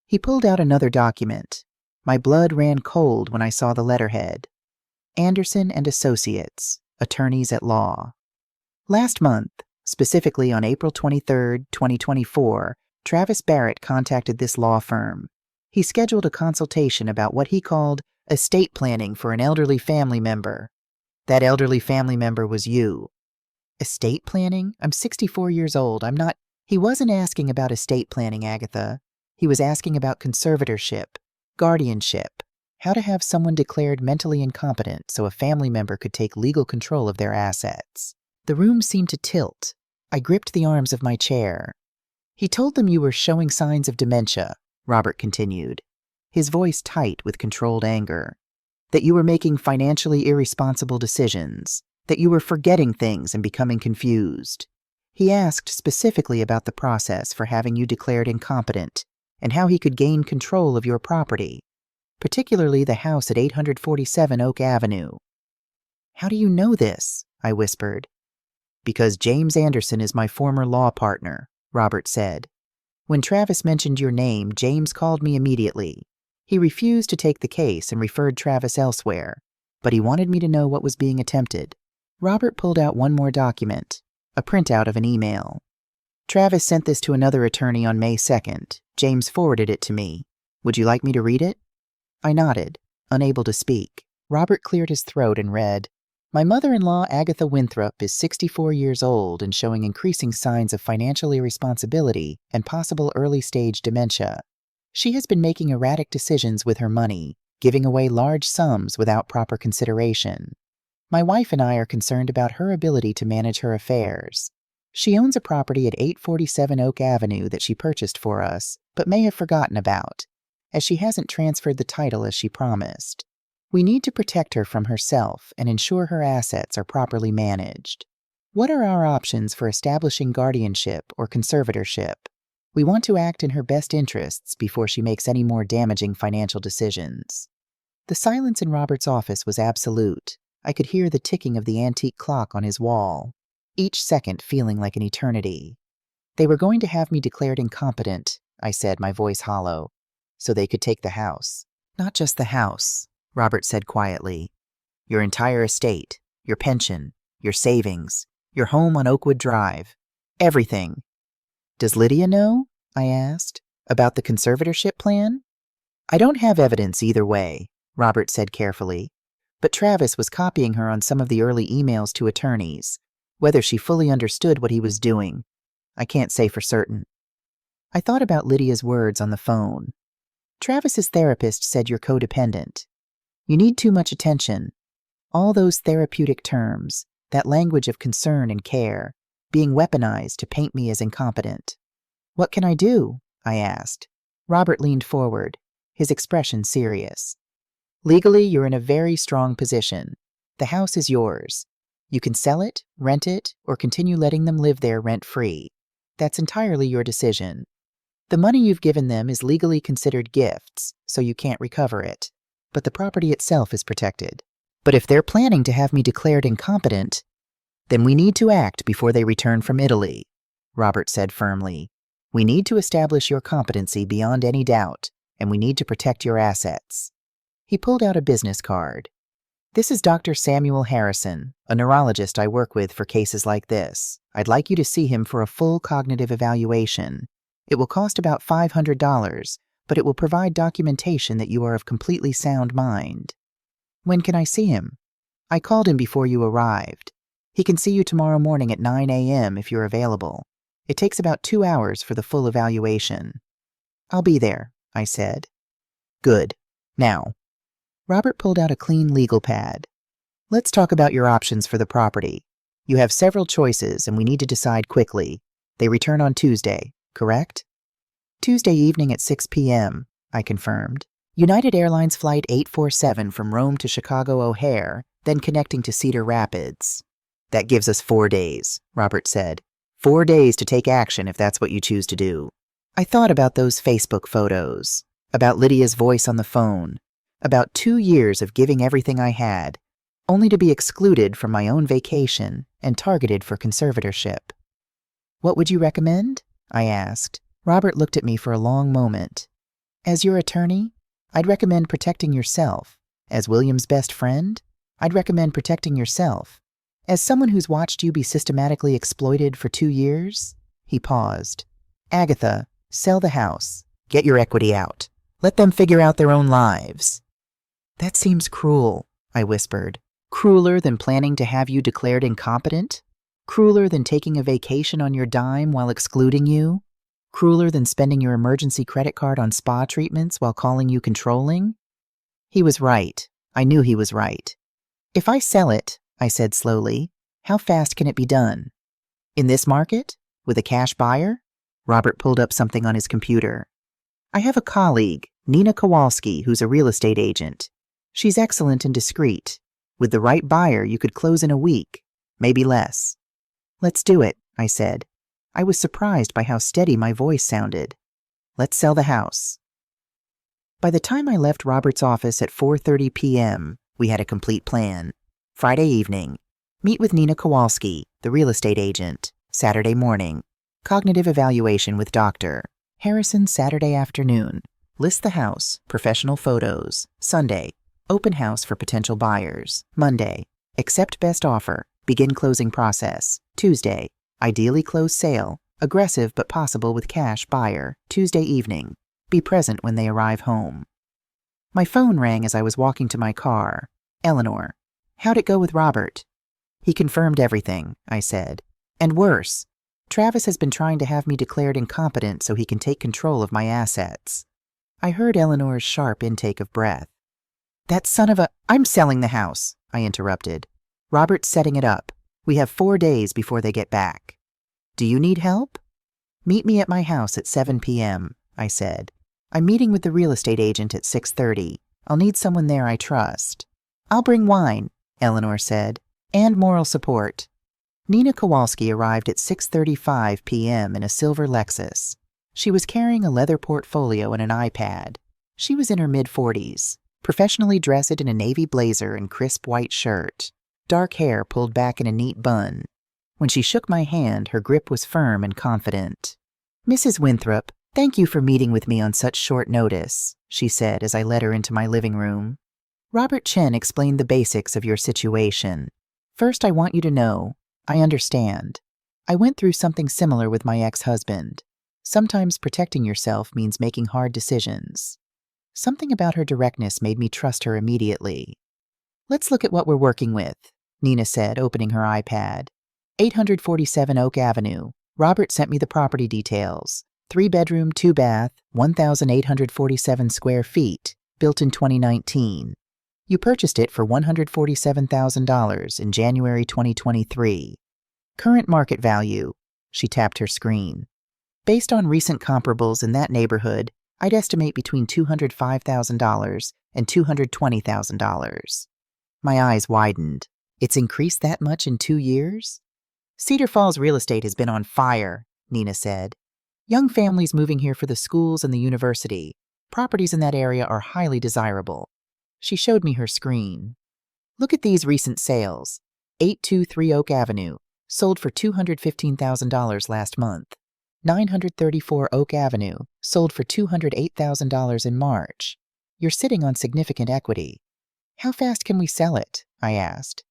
He pulled out another document. My blood ran cold when I saw the letterhead. Anderson and Associates, Attorneys at Law. Last month, specifically on April 23, 2024, Travis Barrett contacted this law firm. He scheduled a consultation about what he called estate planning for an elderly family member. That elderly family member was you. Estate planning? I'm 64 years old. I'm not... He wasn't asking about estate planning, Agatha. He was asking about conservatorship, guardianship, how to have someone declared mentally incompetent so a family member could take legal control of their assets. The room seemed to tilt. I gripped the arms of my chair. He told them you were showing signs of dementia, Robert continued, his voice tight with controlled anger. That you were making financially irresponsible decisions, that you were forgetting things and becoming confused. He asked specifically about the process for having you declared incompetent and how he could gain control of your property, particularly the house at 847 Oak Avenue. How do you know this? I whispered. Because James Anderson is my former law partner, Robert said. When Travis mentioned your name, James called me immediately. He refused to take the case and referred Travis elsewhere, but he wanted me to know what was being attempted. Robert pulled out one more document, a printout of an email. Travis sent this to another attorney on May 2nd. James forwarded it to me. Would you like me to read it? I nodded, unable to speak. Robert cleared his throat and read, My mother-in-law, Agatha Winthrop, is 64 years old and showing increasing signs of financial irresponsibility and possible early-stage dementia. She has been making erratic decisions with her money, giving away large sums without proper consideration. My wife and I are concerned about her ability to manage her affairs. She owns a property at 847 Oak Avenue that she purchased for us, but may have forgotten about, as she hasn't transferred the title as she promised. We need to protect her from herself and ensure her assets are properly managed. What are our options for establishing guardianship or conservatorship? We want to act in her best interests before she makes any more damaging financial decisions. The silence in Robert's office was absolute. I could hear the ticking of the antique clock on his wall, each second feeling like an eternity. They were going to have me declared incompetent, I said, my voice hollow, so they could take the house. Not just the house, Robert said quietly. Your entire estate, your pension, your savings, your home on Oakwood Drive, everything. Does Lydia know? I asked. About the conservatorship plan? I don't have evidence either way, Robert said carefully. But Travis was copying her on some of the early emails to attorneys. Whether she fully understood what he was doing, I can't say for certain. I thought about Lydia's words on the phone. Travis's therapist said you're codependent. You need too much attention. All those therapeutic terms, that language of concern and care, being weaponized to paint me as incompetent. What can I do? I asked. Robert leaned forward, his expression serious. Legally, you're in a very strong position. The house is yours. You can sell it, rent it, or continue letting them live there rent-free. That's entirely your decision. The money you've given them is legally considered gifts, so you can't recover it. But the property itself is protected. But if they're planning to have me declared incompetent, then we need to act before they return from Italy, Robert said firmly. We need to establish your competency beyond any doubt, and we need to protect your assets. He pulled out a business card. This is Dr. Samuel Harrison, a neurologist I work with for cases like this. I'd like you to see him for a full cognitive evaluation. It will cost about $500, but it will provide documentation that you are of completely sound mind. When can I see him? I called him before you arrived. He can see you tomorrow morning at 9 a.m. if you're available. It takes about 2 hours for the full evaluation. I'll be there, I said. Good. Now. Robert pulled out a clean legal pad. Let's talk about your options for the property. You have several choices, and we need to decide quickly. They return on Tuesday, correct? Tuesday evening at 6 p.m., I confirmed. United Airlines Flight 847 from Rome to Chicago O'Hare, then connecting to Cedar Rapids. That gives us 4 days, Robert said. 4 days to take action if that's what you choose to do. I thought about those Facebook photos, about Lydia's voice on the phone, about 2 years of giving everything I had, only to be excluded from my own vacation and targeted for conservatorship. What would you recommend? I asked. Robert looked at me for a long moment. As your attorney, I'd recommend protecting yourself. As William's best friend, I'd recommend protecting yourself. As someone who's watched you be systematically exploited for 2 years, he paused. Agatha, sell the house. Get your equity out. Let them figure out their own lives. That seems cruel, I whispered. Crueler than planning to have you declared incompetent? Crueler than taking a vacation on your dime while excluding you? Crueler than spending your emergency credit card on spa treatments while calling you controlling? He was right. I knew he was right. If I sell it, I said slowly, how fast can it be done? In this market? With a cash buyer? Robert pulled up something on his computer. I have a colleague, Nina Kowalski, who's a real estate agent. She's excellent and discreet. With the right buyer, you could close in a week, maybe less. Let's do it, I said. I was surprised by how steady my voice sounded. Let's sell the house. By the time I left Robert's office at 4:30 p.m., we had a complete plan. Friday evening, meet with Nina Kowalski, the real estate agent. Saturday morning, cognitive evaluation with Dr. Harrison. Saturday afternoon, list the house, professional photos. Sunday, open house for potential buyers. Monday, accept best offer, begin closing process. Tuesday, ideally close sale, aggressive but possible with cash buyer. Tuesday evening, be present when they arrive home. My phone rang as I was walking to my car. Eleanor, how'd it go with Robert? He confirmed everything, I said. And worse, Travis has been trying to have me declared incompetent so he can take control of my assets. I heard Eleanor's sharp intake of breath. That son of a— I'm selling the house, I interrupted. Robert's setting it up. We have 4 days before they get back. Do you need help? Meet me at my house at 7 p.m., I said. I'm meeting with the real estate agent at 6:30. I'll need someone there I trust. I'll bring wine, Eleanor said, and moral support. Nina Kowalski arrived at 6:35 p.m. in a silver Lexus. She was carrying a leather portfolio and an iPad. She was in her mid-40s, professionally dressed in a navy blazer and crisp white shirt. Dark hair pulled back in a neat bun. When she shook my hand, her grip was firm and confident. Mrs. Winthrop, thank you for meeting with me on such short notice, she said as I led her into my living room. Robert Chen explained the basics of your situation. First, I want you to know, I understand. I went through something similar with my ex-husband. Sometimes protecting yourself means making hard decisions. Something about her directness made me trust her immediately. Let's look at what we're working with, Nina said, opening her iPad. 847 Oak Avenue. Robert sent me the property details. 3-bedroom, 2-bath, 1,847 square feet, built in 2019. You purchased it for $147,000 in January 2023. Current market value, she tapped her screen. Based on recent comparables in that neighborhood, I'd estimate between $205,000 and $220,000. My eyes widened. It's increased that much in 2 years? Cedar Falls real estate has been on fire, Nina said. Young families moving here for the schools and the university. Properties in that area are highly desirable. She showed me her screen. Look at these recent sales. 823 Oak Avenue, sold for $215,000 last month. 934 Oak Avenue, sold for $208,000 in March. You're sitting on significant equity. How fast can we sell it? I asked.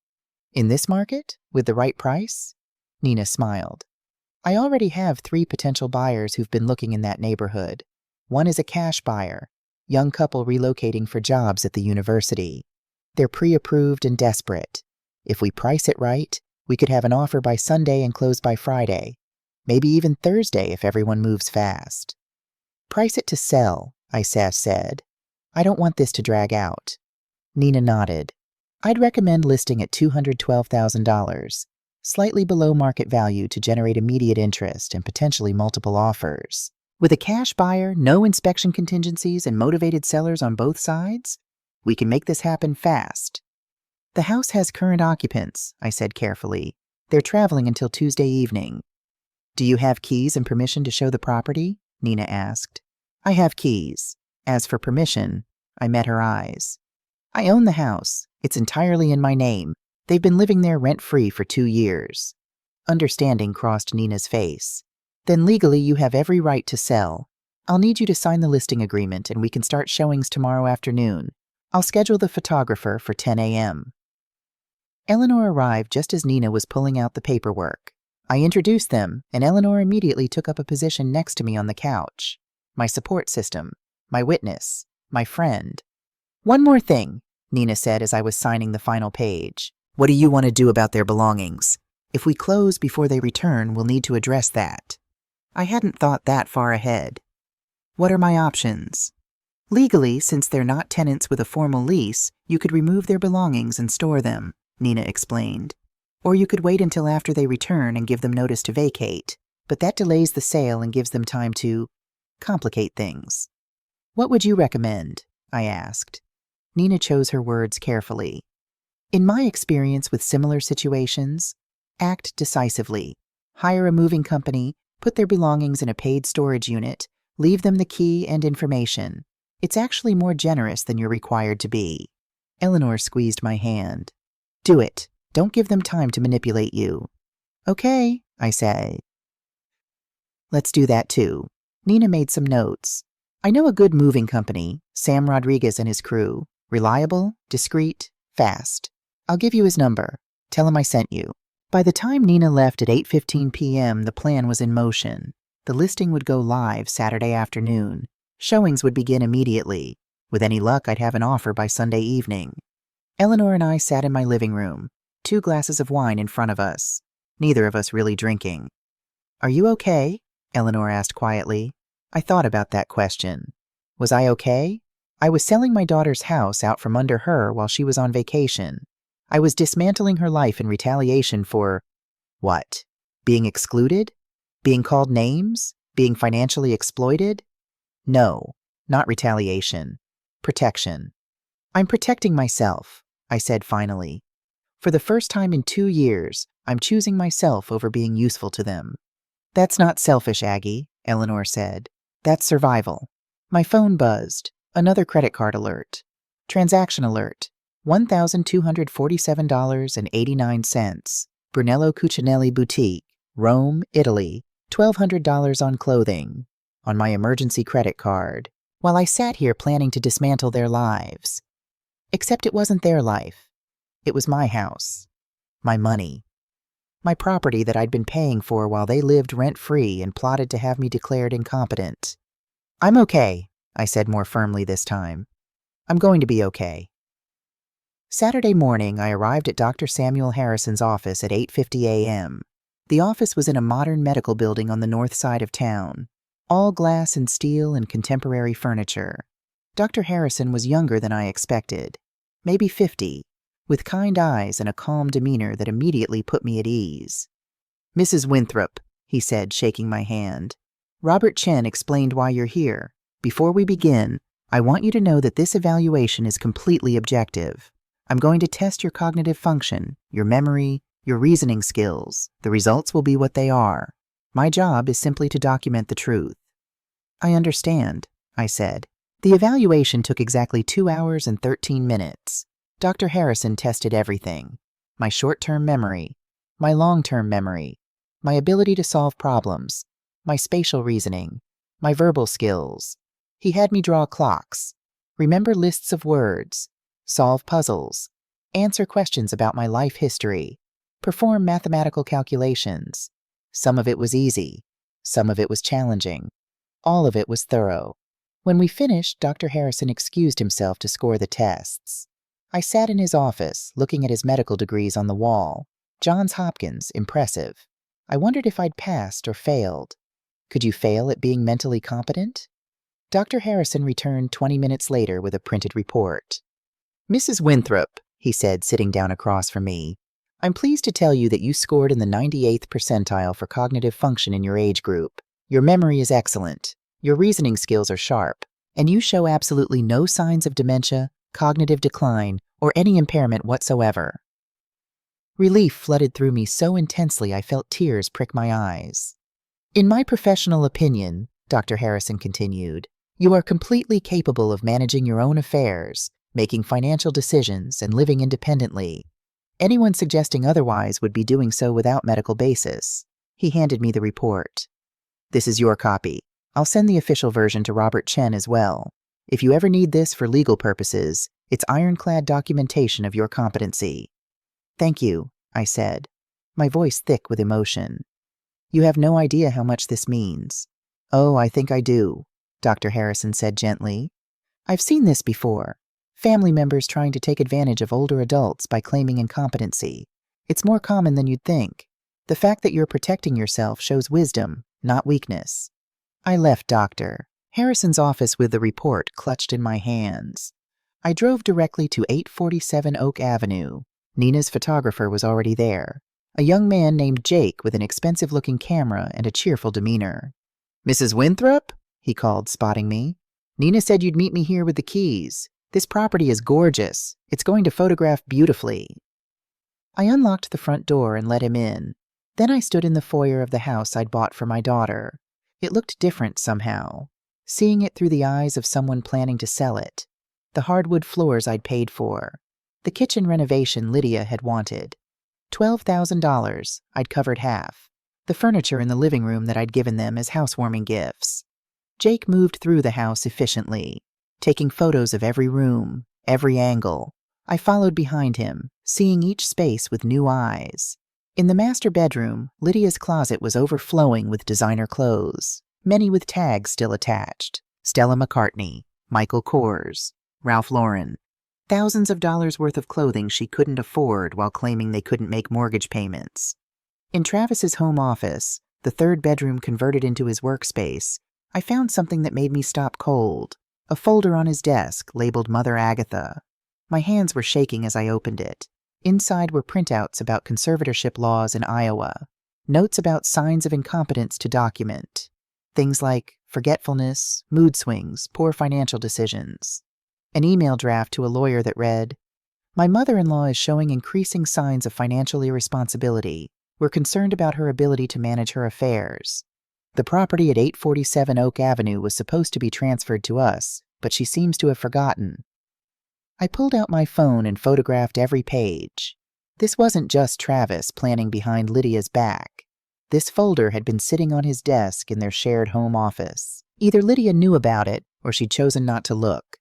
In this market? With the right price? Nina smiled. I already have 3 potential buyers who've been looking in that neighborhood. One is a cash buyer, young couple relocating for jobs at the university. They're pre-approved and desperate. If we price it right, we could have an offer by Sunday and close by Friday. Maybe even Thursday if everyone moves fast. Price it to sell, I said. I don't want this to drag out. Nina nodded. I'd recommend listing at $212,000, slightly below market value to generate immediate interest and potentially multiple offers. With a cash buyer, no inspection contingencies, and motivated sellers on both sides, we can make this happen fast. The house has current occupants, I said carefully. They're traveling until Tuesday evening. Do you have keys and permission to show the property? Nina asked. I have keys. As for permission, I met her eyes. I own the house. It's entirely in my name. They've been living there rent-free for 2 years. Understanding crossed Nina's face. Then legally you have every right to sell. I'll need you to sign the listing agreement and we can start showings tomorrow afternoon. I'll schedule the photographer for 10 a.m. Eleanor arrived just as Nina was pulling out the paperwork. I introduced them, and Eleanor immediately took up a position next to me on the couch. My support system, my witness, my friend. One more thing, Nina said as I was signing the final page. What do you want to do about their belongings? If we close before they return, we'll need to address that. I hadn't thought that far ahead. What are my options? Legally, since they're not tenants with a formal lease, you could remove their belongings and store them, Nina explained. Or you could wait until after they return and give them notice to vacate, but that delays the sale and gives them time to complicate things. What would you recommend? I asked. Nina chose her words carefully. In my experience with similar situations, act decisively. Hire a moving company, put their belongings in a paid storage unit, leave them the key and information. It's actually more generous than you're required to be. Eleanor squeezed my hand. Do it. Don't give them time to manipulate you. Okay, I said. Let's do that too. Nina made some notes. I know a good moving company, Sam Rodriguez and his crew. Reliable, discreet, fast. I'll give you his number. Tell him I sent you. By the time Nina left at 8:15 p.m., the plan was in motion. The listing would go live Saturday afternoon. Showings would begin immediately. With any luck, I'd have an offer by Sunday evening. Eleanor and I sat in my living room, 2 glasses of wine in front of us, neither of us really drinking. Are you okay? Eleanor asked quietly. I thought about that question. Was I okay? I was selling my daughter's house out from under her while she was on vacation. I was dismantling her life in retaliation for, what? Being excluded? Being called names? Being financially exploited? No, not retaliation. Protection. I'm protecting myself, I said finally. For the first time in 2 years, I'm choosing myself over being useful to them. That's not selfish, Aggie, Eleanor said. That's survival. My phone buzzed. Another credit card alert. Transaction alert. $1,247.89. Brunello Cucinelli Boutique, Rome, Italy. $1,200 on clothing. On my emergency credit card. While I sat here planning to dismantle their lives. Except it wasn't their life. It was my house. My money. My property that I'd been paying for while they lived rent-free and plotted to have me declared incompetent. I'm okay, I said more firmly this time. I'm going to be okay. Saturday morning, I arrived at Dr. Samuel Harrison's office at 8:50 a.m. The office was in a modern medical building on the north side of town. All glass and steel and contemporary furniture. Dr. Harrison was younger than I expected. Maybe 50. With kind eyes and a calm demeanor that immediately put me at ease. Mrs. Winthrop, he said, shaking my hand. Robert Chen explained why you're here. Before we begin, I want you to know that this evaluation is completely objective. I'm going to test your cognitive function, your memory, your reasoning skills. The results will be what they are. My job is simply to document the truth. I understand, I said. The evaluation took exactly 2 hours and 13 minutes. Dr. Harrison tested everything. My short-term memory, my long-term memory, my ability to solve problems, my spatial reasoning, my verbal skills. He had me draw clocks, remember lists of words, solve puzzles, answer questions about my life history, perform mathematical calculations. Some of it was easy, some of it was challenging. All of it was thorough. When we finished, Dr. Harrison excused himself to score the tests. I sat in his office, looking at his medical degrees on the wall. Johns Hopkins, impressive. I wondered if I'd passed or failed. Could you fail at being mentally competent? Dr. Harrison returned 20 minutes later with a printed report. Mrs. Winthrop, he said, sitting down across from me, I'm pleased to tell you that you scored in the 98th percentile for cognitive function in your age group. Your memory is excellent. Your reasoning skills are sharp, and you show absolutely no signs of dementia, cognitive decline, or any impairment whatsoever." Relief flooded through me so intensely I felt tears prick my eyes. "In my professional opinion," Dr. Harrison continued, "you are completely capable of managing your own affairs, making financial decisions, and living independently. Anyone suggesting otherwise would be doing so without medical basis." He handed me the report. "This is your copy. I'll send the official version to Robert Chen as well. If you ever need this for legal purposes, it's ironclad documentation of your competency." "Thank you," I said, my voice thick with emotion. "You have no idea how much this means." "Oh, I think I do," Dr. Harrison said gently. "I've seen this before. Family members trying to take advantage of older adults by claiming incompetency. It's more common than you'd think. The fact that you're protecting yourself shows wisdom, not weakness." I left Dr. Harrison's office with the report clutched in my hands. I drove directly to 847 Oak Avenue. Nina's photographer was already there, a young man named Jake with an expensive-looking camera and a cheerful demeanor. "Mrs. Winthrop?" he called, spotting me. "Nina said you'd meet me here with the keys. This property is gorgeous. It's going to photograph beautifully." I unlocked the front door and let him in. Then I stood in the foyer of the house I'd bought for my daughter. It looked different somehow, seeing it through the eyes of someone planning to sell it. The hardwood floors I'd paid for. The kitchen renovation Lydia had wanted. $12,000, I'd covered half. The furniture in the living room that I'd given them as housewarming gifts. Jake moved through the house efficiently, taking photos of every room, every angle. I followed behind him, seeing each space with new eyes. In the master bedroom, Lydia's closet was overflowing with designer clothes, many with tags still attached. Stella McCartney, Michael Kors, Ralph Lauren. Thousands of dollars worth of clothing she couldn't afford while claiming they couldn't make mortgage payments. In Travis's home office, the third bedroom converted into his workspace, I found something that made me stop cold. A folder on his desk labeled Mother Agatha. My hands were shaking as I opened it. Inside were printouts about conservatorship laws in Iowa, notes about signs of incompetence to document, things like forgetfulness, mood swings, poor financial decisions. An email draft to a lawyer that read, "My mother-in-law is showing increasing signs of financial irresponsibility. We're concerned about her ability to manage her affairs. The property at 847 Oak Avenue was supposed to be transferred to us, but she seems to have forgotten." I pulled out my phone and photographed every page. This wasn't just Travis planning behind Lydia's back. This folder had been sitting on his desk in their shared home office. Either Lydia knew about it, or she'd chosen not to look.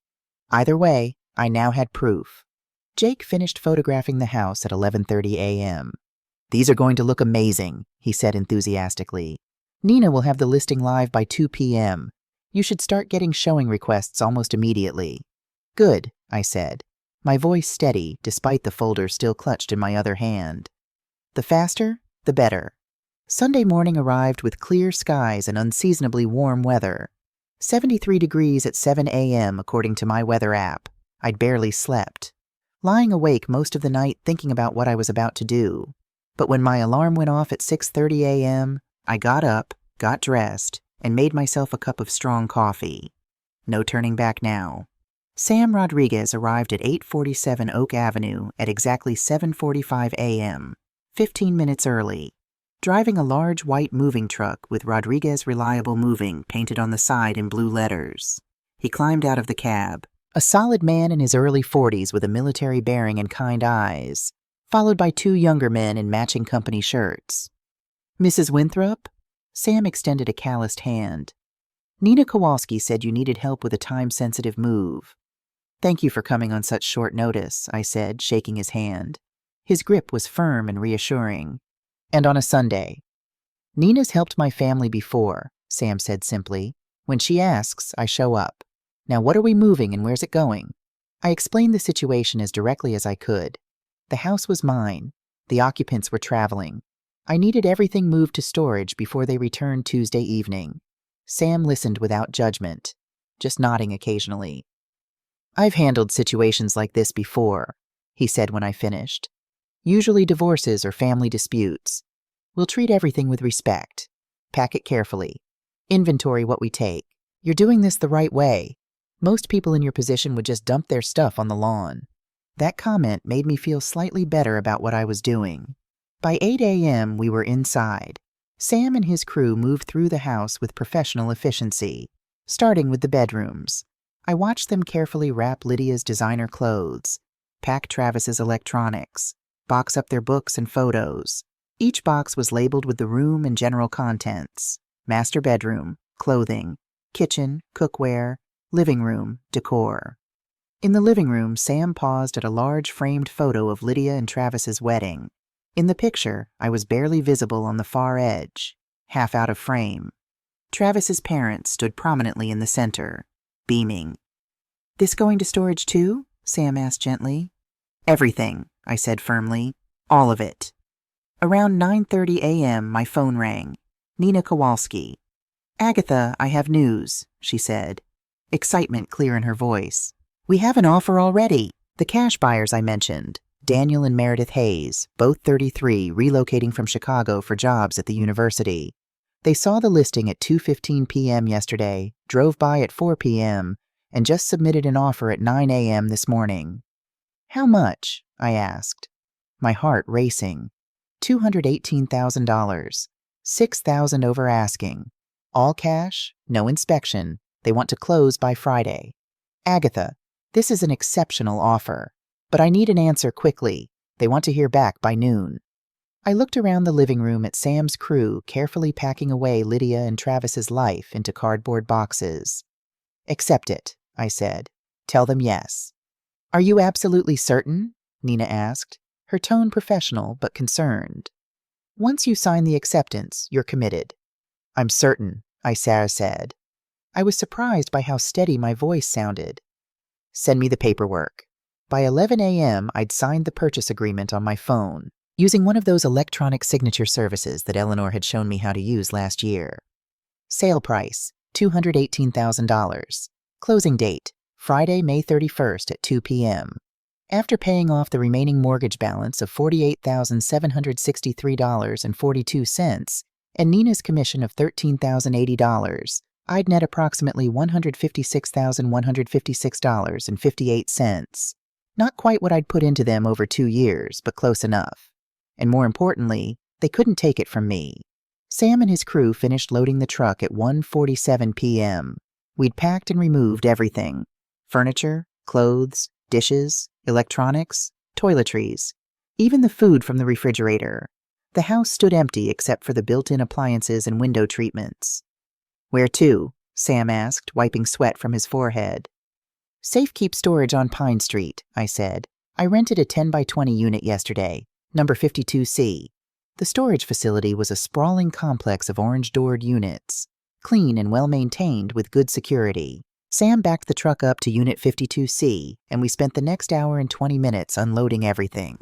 Either way, I now had proof. Jake finished photographing the house at 11:30 a.m. "These are going to look amazing," he said enthusiastically. "Nina will have the listing live by 2 p.m. You should start getting showing requests almost immediately." "Good," I said, my voice steady despite the folder still clutched in my other hand. The faster, the better. Sunday morning arrived with clear skies and unseasonably warm weather. 73 degrees at 7 a.m. according to my weather app. I'd barely slept, lying awake most of the night thinking about what I was about to do. But when my alarm went off at 6:30 a.m., I got up, got dressed, and made myself a cup of strong coffee. No turning back now. Sam Rodriguez arrived at 847 Oak Avenue at exactly 7:45 a.m., 15 minutes early, driving a large white moving truck with Rodriguez Reliable Moving painted on the side in blue letters. He climbed out of the cab, a solid man in his early 40s with a military bearing and kind eyes, followed by two younger men in matching company shirts. "Mrs. Winthrop?" Sam extended a calloused hand. "Nina Kowalski said you needed help with a time-sensitive move." "Thank you for coming on such short notice," I said, shaking his hand. His grip was firm and reassuring. "And on a Sunday." "Nina's helped my family before," Sam said simply. "When she asks, I show up. Now what are we moving and where's it going?" I explained the situation as directly as I could. The house was mine. The occupants were traveling. I needed everything moved to storage before they returned Tuesday evening. Sam listened without judgment, just nodding occasionally. "I've handled situations like this before," he said when I finished. "Usually divorces or family disputes. We'll treat everything with respect. Pack it carefully. Inventory what we take. You're doing this the right way. Most people in your position would just dump their stuff on the lawn. That comment made me feel slightly better about what I was doing. By 8 a.m., we were inside. Sam and his crew moved through the house with professional efficiency, starting with the bedrooms. I watched them carefully wrap Lydia's designer clothes, pack Travis's electronics, box up their books and photos. Each box was labeled with the room and general contents: master bedroom, clothing, kitchen, cookware, living room, decor. In the living room, Sam paused at a large framed photo of Lydia and Travis's wedding. In the picture, I was barely visible on the far edge, half out of frame. Travis's parents stood prominently in the center, beaming. "This going to storage too?" Sam asked gently. "Everything," I said firmly. "All of it." Around 9:30 a.m., my phone rang. Nina Kowalski. "Agatha, I have news," she said, excitement clear in her voice. "We have an offer already. The cash buyers I mentioned, Daniel and Meredith Hayes, both 33, relocating from Chicago for jobs at the university. They saw the listing at 2:15 p.m. yesterday, drove by at 4 p.m., and just submitted an offer at 9 a.m. this morning." "How much?" I asked, my heart racing. $218,000, $6,000 over asking. All cash, no inspection. They want to close by Friday. "Agatha, this is an exceptional offer, but I need an answer quickly. They want to hear back by noon." I looked around the living room at Sam's crew carefully packing away Lydia and Travis's life into cardboard boxes. "Accept it," I said. "Tell them yes." "Are you absolutely certain?" Nina asked, her tone professional but concerned. "Once you sign the acceptance, you're committed." "I'm certain," I said. I was surprised by how steady my voice sounded. "Send me the paperwork." By 11 a.m., I'd signed the purchase agreement on my phone, using one of those electronic signature services that Eleanor had shown me how to use last year. Sale price, $218,000. Closing date, Friday, May 31st at 2 p.m. After paying off the remaining mortgage balance of $48,763.42 and Nina's commission of $13,080, I'd net approximately $156,156.58. Not quite what I'd put into them over 2 years, but close enough. And more importantly, they couldn't take it from me. Sam and his crew finished loading the truck at 1:47 p.m. We'd packed and removed everything: furniture, clothes, dishes, electronics, toiletries, even the food from the refrigerator. The house stood empty except for the built-in appliances and window treatments. "Where to?" Sam asked, wiping sweat from his forehead. "Safekeep Storage on Pine Street," I said. "I rented a 10 by 20 unit yesterday, number 52C. The storage facility was a sprawling complex of orange-doored units, clean and well-maintained with good security. Sam backed the truck up to Unit 52C, and we spent the next hour and 20 minutes unloading everything.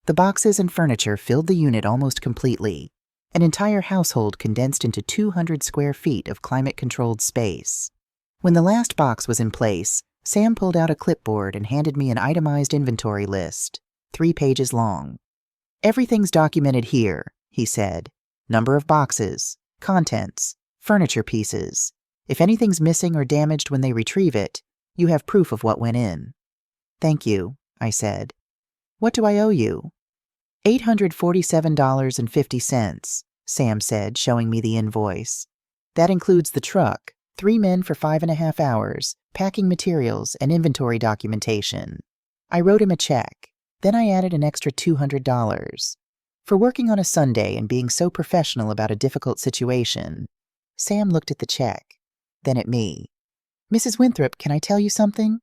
The boxes and furniture filled the unit almost completely, an entire household condensed into 200 square feet of climate-controlled space. When the last box was in place, Sam pulled out a clipboard and handed me an itemized inventory list, 3 pages long. "Everything's documented here," he said. "Number of boxes, contents, furniture pieces. If anything's missing or damaged when they retrieve it, you have proof of what went in." "Thank you," I said. "What do I owe you?" $847.50, Sam said, showing me the invoice. "That includes the truck, 3 men for 5.5 hours, packing materials, and inventory documentation." I wrote him a check. Then I added an extra $200. For working on a Sunday and being so professional about a difficult situation. Sam looked at the check, then at me. "Mrs. Winthrop, can I tell you something?"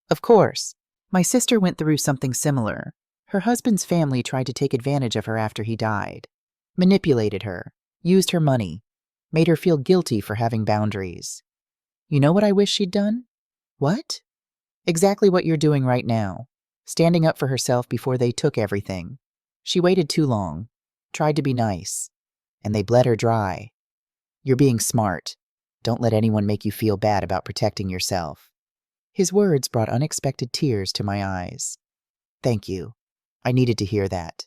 "Of course. My sister went through something similar. Her husband's family tried to take advantage of her after he died. Manipulated her, used her money, made her feel guilty for having boundaries. You know what I wish she'd done?" "What?" "Exactly what you're doing right now. Standing up for herself before they took everything. She waited too long, tried to be nice, and they bled her dry. You're being smart. Don't let anyone make you feel bad about protecting yourself." His words brought unexpected tears to my eyes. "Thank you. I needed to hear that."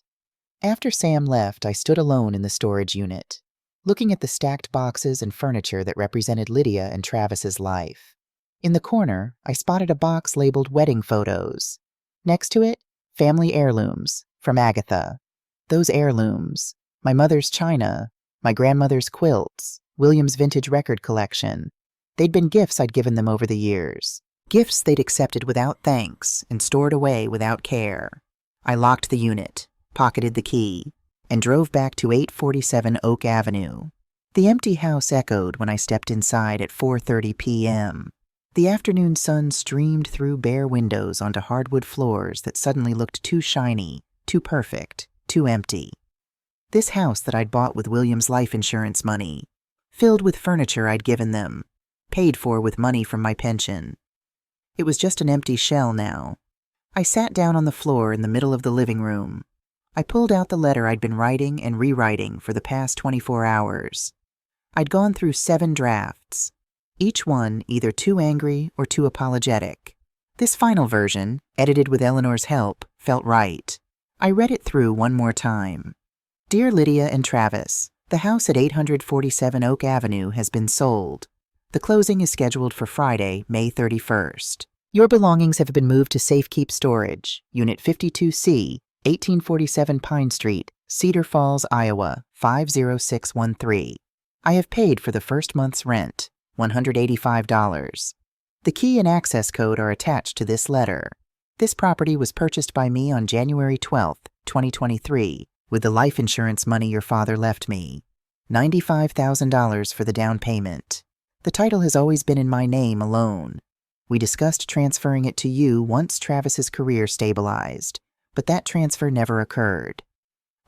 After Sam left, I stood alone in the storage unit. looking at the stacked boxes and furniture that represented Lydia and Travis's life. In the corner, I spotted a box labeled Wedding Photos. Next to it, Family Heirlooms from Agatha. Those heirlooms, my mother's china, my grandmother's quilts, William's vintage record collection. They'd been gifts I'd given them over the years. Gifts they'd accepted without thanks and stored away without care. I locked the unit, pocketed the key, and drove back to 847 Oak Avenue. The empty house echoed when I stepped inside at 4:30 p.m. The afternoon sun streamed through bare windows onto hardwood floors that suddenly looked too shiny, too perfect, too empty. This house that I'd bought with William's life insurance money, filled with furniture I'd given them, paid for with money from my pension. It was just an empty shell now. I sat down on the floor in the middle of the living room. I pulled out the letter I'd been writing and rewriting for the past 24 hours. I'd gone through 7 drafts, each one either too angry or too apologetic. This final version, edited with Eleanor's help, felt right. I read it through one more time. Dear Lydia and Travis, the house at 847 Oak Avenue has been sold. The closing is scheduled for Friday, May 31st. Your belongings have been moved to safekeep storage, Unit 52C, 1847 Pine Street, Cedar Falls, Iowa, 50613. I have paid for the first month's rent, $185. The key and access code are attached to this letter. This property was purchased by me on January 12, 2023, with the life insurance money your father left me. $95,000 for the down payment. The title has always been in my name alone. We discussed transferring it to you once Travis's career stabilized, but that transfer never occurred.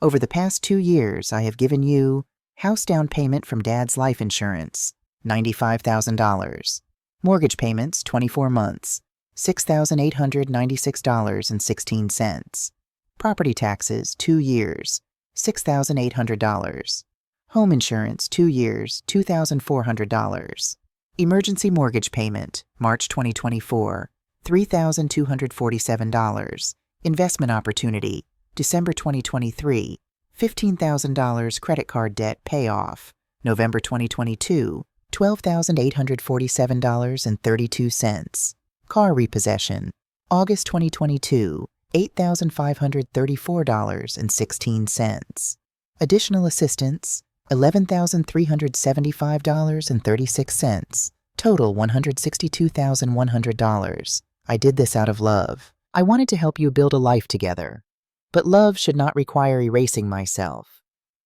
Over the past 2 years, I have given you house down payment from Dad's life insurance, $95,000. Mortgage payments, 24 months, $6,896.16. Property taxes, 2 years, $6,800. Home insurance, 2 years, $2,400. Emergency mortgage payment, March 2024, $3,247. Investment opportunity, December 2023, $15,000 credit card debt payoff, November 2022, $12,847.32. Car repossession, August 2022, $8,534.16. Additional assistance, $11,375.36. Total $162,100. I did this out of love. I wanted to help you build a life together. But love should not require erasing myself.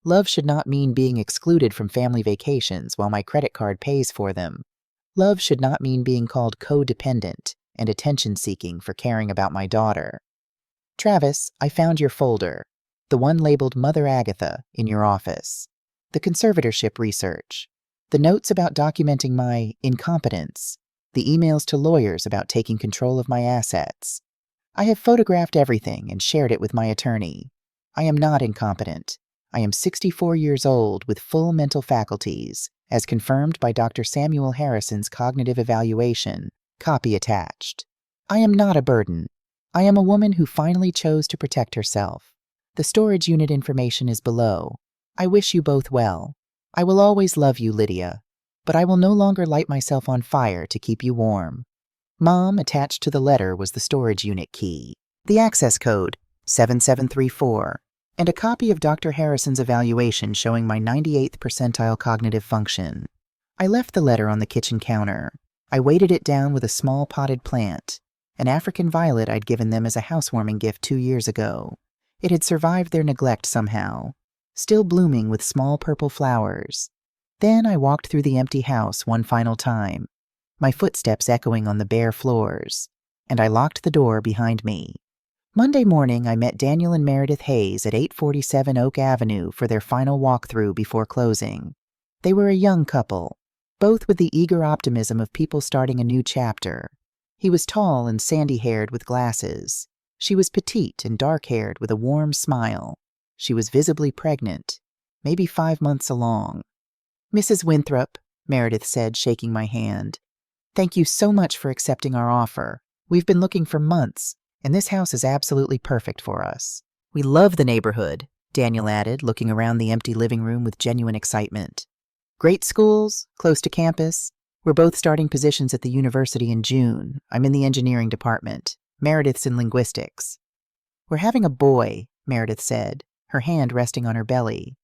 Love should not mean being excluded from family vacations while my credit card pays for them. Love should not mean being called codependent and attention-seeking for caring about my daughter. Travis, I found your folder, the one labeled Mother Agatha, in your office. The conservatorship research, the notes about documenting my incompetence, the emails to lawyers about taking control of my assets. I have photographed everything and shared it with my attorney. I am not incompetent. I am 64 years old with full mental faculties, as confirmed by Dr. Samuel Harrison's cognitive evaluation, copy attached. I am not a burden. I am a woman who finally chose to protect herself. The storage unit information is below. I wish you both well. I will always love you, Lydia, but I will no longer light myself on fire to keep you warm. Mom, attached to the letter was the storage unit key, the access code, 7734, and a copy of Dr. Harrison's evaluation showing my 98th percentile cognitive function. I left the letter on the kitchen counter. I weighted it down with a small potted plant, an African violet I'd given them as a housewarming gift 2 years ago. It had survived their neglect somehow, still blooming with small purple flowers. Then I walked through the empty house one final time, my footsteps echoing on the bare floors, and I locked the door behind me. Monday morning, I met Daniel and Meredith Hayes at 847 Oak Avenue for their final walkthrough before closing. They were a young couple, both with the eager optimism of people starting a new chapter. He was tall and sandy-haired with glasses. She was petite and dark-haired with a warm smile. She was visibly pregnant, maybe 5 months along. Mrs. Winthrop, Meredith said, shaking my hand. Thank you so much for accepting our offer. We've been looking for months, and this house is absolutely perfect for us. We love the neighborhood, Daniel added, looking around the empty living room with genuine excitement. Great schools, close to campus. We're both starting positions at the university in June. I'm in the engineering department. Meredith's in linguistics. We're having a boy, Meredith said, her hand resting on her belly.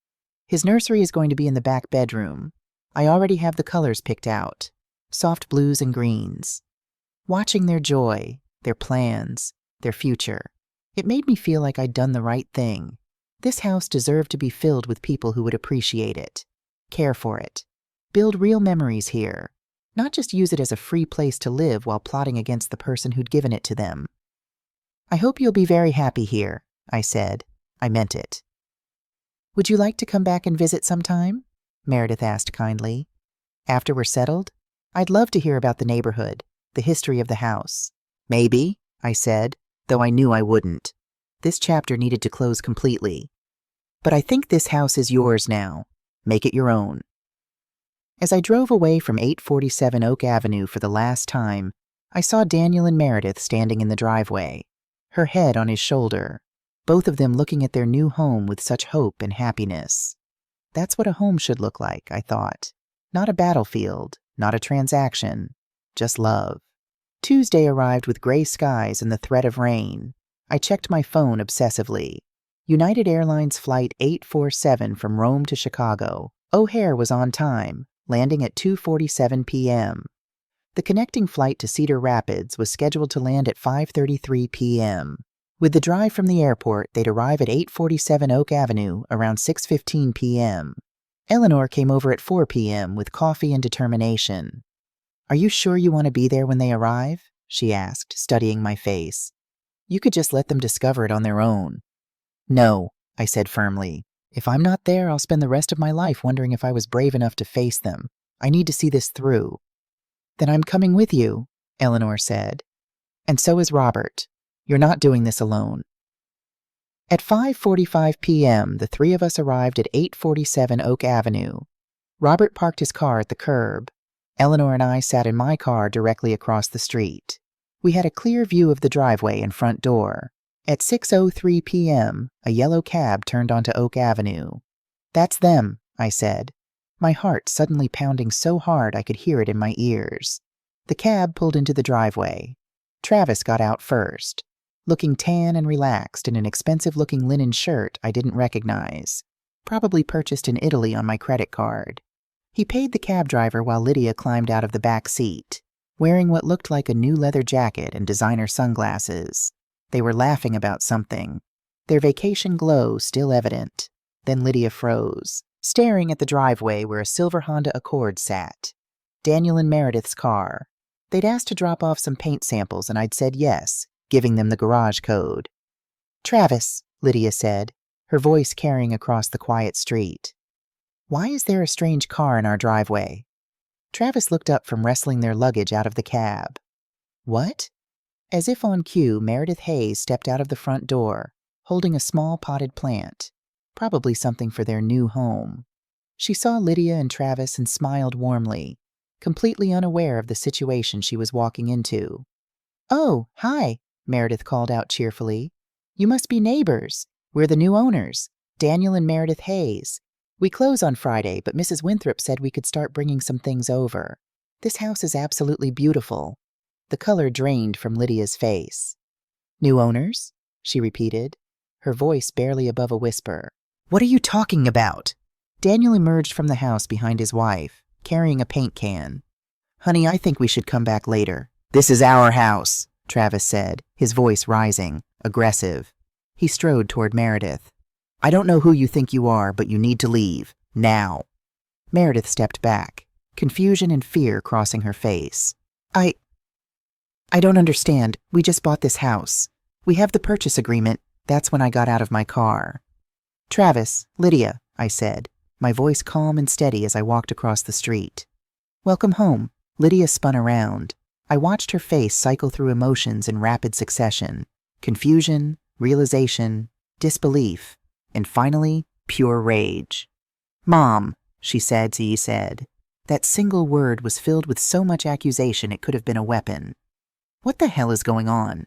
His nursery is going to be in the back bedroom. I already have the colors picked out. Soft blues and greens. Watching their joy, their plans, their future, it made me feel like I'd done the right thing. This house deserved to be filled with people who would appreciate it, care for it, build real memories here, not just use it as a free place to live while plotting against the person who'd given it to them. I hope you'll be very happy here, I said. I meant it. Would you like to come back and visit sometime? Meredith asked kindly. After we're settled? I'd love to hear about the neighborhood, the history of the house. Maybe, I said, though I knew I wouldn't. This chapter needed to close completely. But I think this house is yours now. Make it your own. As I drove away from 847 Oak Avenue for the last time, I saw Daniel and Meredith standing in the driveway, her head on his shoulder, both of them looking at their new home with such hope and happiness. That's what a home should look like, I thought. Not a battlefield, not a transaction, just love. Tuesday arrived with gray skies and the threat of rain. I checked my phone obsessively. United Airlines Flight 847 from Rome to Chicago. O'Hare was on time, landing at 2:47 p.m. The connecting flight to Cedar Rapids was scheduled to land at 5:33 p.m. With the drive from the airport, they'd arrive at 847 Oak Avenue around 6:15 p.m. Eleanor came over at 4 p.m. with coffee and determination. Are you sure you want to be there when they arrive? She asked, studying my face. You could just let them discover it on their own. No, I said firmly. If I'm not there, I'll spend the rest of my life wondering if I was brave enough to face them. I need to see this through. Then I'm coming with you, Eleanor said. And so is Robert. You're not doing this alone. At 5:45 p.m., the three of us arrived at 847 Oak Avenue. Robert parked his car at the curb. Eleanor and I sat in my car directly across the street. We had a clear view of the driveway and front door. At 6:03 p.m., a yellow cab turned onto Oak Avenue. That's them, I said, my heart suddenly pounding so hard I could hear it in my ears. The cab pulled into the driveway. Travis got out first, looking tan and relaxed in an expensive-looking linen shirt I didn't recognize, probably purchased in Italy on my credit card. He paid the cab driver while Lydia climbed out of the back seat, wearing what looked like a new leather jacket and designer sunglasses. They were laughing about something, their vacation glow still evident. Then Lydia froze, staring at the driveway where a silver Honda Accord sat. Daniel and Meredith's car. They'd asked to drop off some paint samples and I'd said yes, giving them the garage code. Travis, Lydia said, her voice carrying across the quiet street. Why is there a strange car in our driveway? Travis looked up from wrestling their luggage out of the cab. What? As if on cue, Meredith Hayes stepped out of the front door, holding a small potted plant, probably something for their new home. She saw Lydia and Travis and smiled warmly, completely unaware of the situation she was walking into. Oh, hi, Meredith called out cheerfully. You must be neighbors. We're the new owners, Daniel and Meredith Hayes. We close on Friday, but Mrs. Winthrop said we could start bringing some things over. This house is absolutely beautiful. The color drained from Lydia's face. New owners? She repeated, her voice barely above a whisper. What are you talking about? Daniel emerged from the house behind his wife, carrying a paint can. Honey, I think we should come back later. This is our house, Travis said, his voice rising, aggressive. He strode toward Meredith. I don't know who you think you are, but you need to leave. Now. Meredith stepped back, confusion and fear crossing her face. I don't understand. We just bought this house. We have the purchase agreement. That's when I got out of my car. Travis, Lydia, I said, my voice calm and steady as I walked across the street. Welcome home. Lydia spun around. I watched her face cycle through emotions in rapid succession. Confusion, realization, disbelief, and finally, pure rage. Mom, she said. That single word was filled with so much accusation it could have been a weapon. What the hell is going on?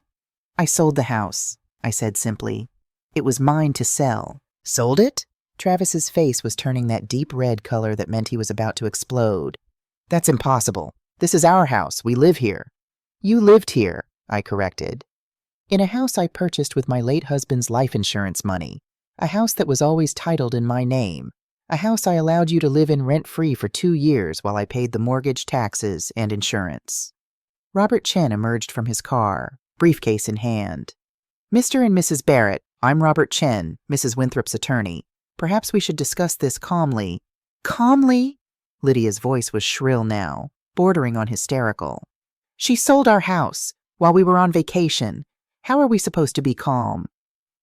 I sold the house, I said simply. It was mine to sell. Sold it? Travis's face was turning that deep red color that meant he was about to explode. That's impossible. This is our house. We live here. You lived here, I corrected. In a house I purchased with my late husband's life insurance money. A house that was always titled in my name. A house I allowed you to live in rent-free for 2 years while I paid the mortgage, taxes, and insurance. Robert Chen emerged from his car, briefcase in hand. Mr. and Mrs. Barrett, I'm Robert Chen, Mrs. Winthrop's attorney. Perhaps we should discuss this calmly. Calmly? Lydia's voice was shrill now, bordering on hysterical. She sold our house while we were on vacation. How are we supposed to be calm?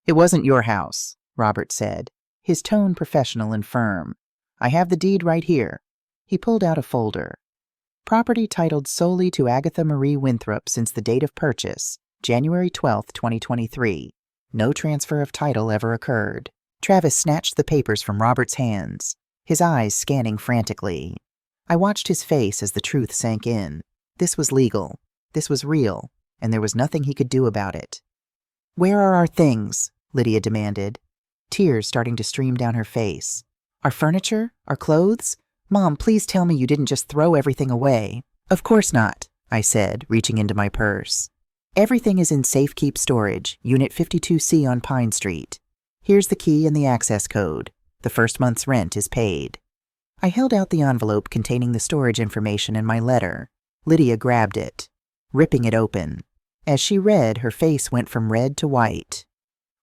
It wasn't your house, Robert said, his tone professional and firm. I have the deed right here. He pulled out a folder. Property titled solely to Agatha Marie Winthrop since the date of purchase, January 12, 2023. No transfer of title ever occurred. Travis snatched the papers from Robert's hands, his eyes scanning frantically. I watched his face as the truth sank in. This was legal. This was real, and there was nothing he could do about it. Where are our things? Lydia demanded, tears starting to stream down her face. Our furniture? Our clothes? Mom, please tell me you didn't just throw everything away. Of course not, I said, reaching into my purse. Everything is in safekeep storage, Unit 52C on Pine Street. Here's the key and the access code. The first month's rent is paid. I held out the envelope containing the storage information in my letter. Lydia grabbed it, ripping it open. As she read, her face went from red to white.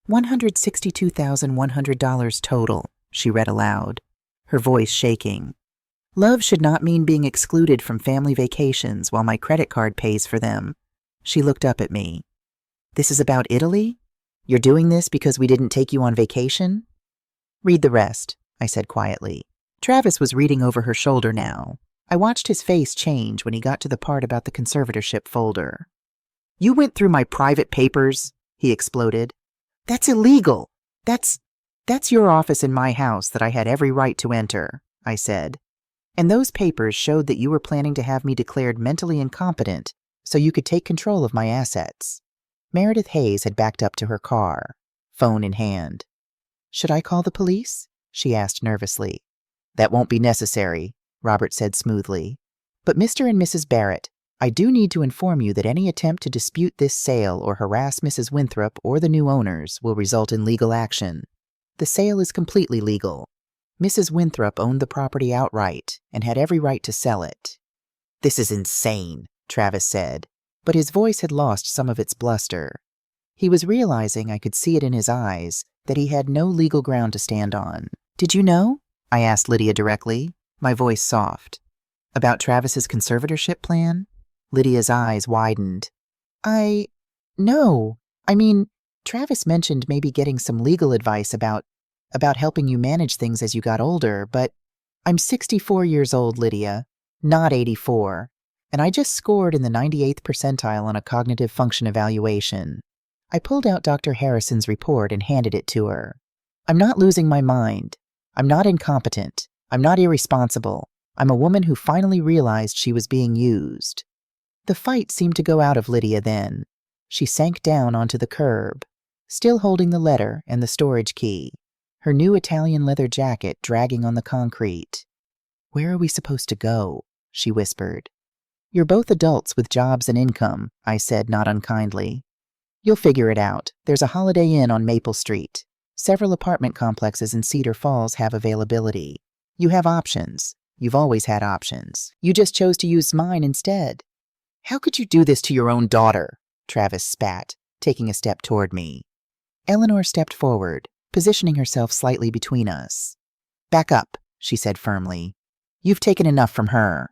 $162,100 total, she read aloud, her voice shaking. Love should not mean being excluded from family vacations while my credit card pays for them. She looked up at me. This is about Italy? You're doing this because we didn't take you on vacation? Read the rest, I said quietly. Travis was reading over her shoulder now. I watched his face change when he got to the part about the conservatorship folder. You went through my private papers, he exploded. That's illegal. That's your office in my house that I had every right to enter, I said. And those papers showed that you were planning to have me declared mentally incompetent so you could take control of my assets. Meredith Hayes had backed up to her car, phone in hand. Should I call the police? She asked nervously. That won't be necessary, Robert said smoothly. But Mr. and Mrs. Barrett, I do need to inform you that any attempt to dispute this sale or harass Mrs. Winthrop or the new owners will result in legal action. The sale is completely legal. Mrs. Winthrop owned the property outright and had every right to sell it. This is insane, Travis said, but his voice had lost some of its bluster. He was realizing, I could see it in his eyes, that he had no legal ground to stand on. Did you know? I asked Lydia directly, my voice soft. About Travis's conservatorship plan? Lydia's eyes widened. No. I mean, Travis mentioned maybe getting some legal advice about helping you manage things as you got older, but I'm 64 years old, Lydia, not 84, and I just scored in the 98th percentile on a cognitive function evaluation. I pulled out Dr. Harrison's report and handed it to her. I'm not losing my mind. I'm not incompetent. I'm not irresponsible. I'm a woman who finally realized she was being used. The fight seemed to go out of Lydia then. She sank down onto the curb, still holding the letter and the storage key, her new Italian leather jacket dragging on the concrete. Where are we supposed to go? She whispered. You're both adults with jobs and income, I said not unkindly. You'll figure it out. There's a Holiday Inn on Maple Street. Several apartment complexes in Cedar Falls have availability. You have options. You've always had options. You just chose to use mine instead. How could you do this to your own daughter? Travis spat, taking a step toward me. Eleanor stepped forward, positioning herself slightly between us. Back up, she said firmly. You've taken enough from her.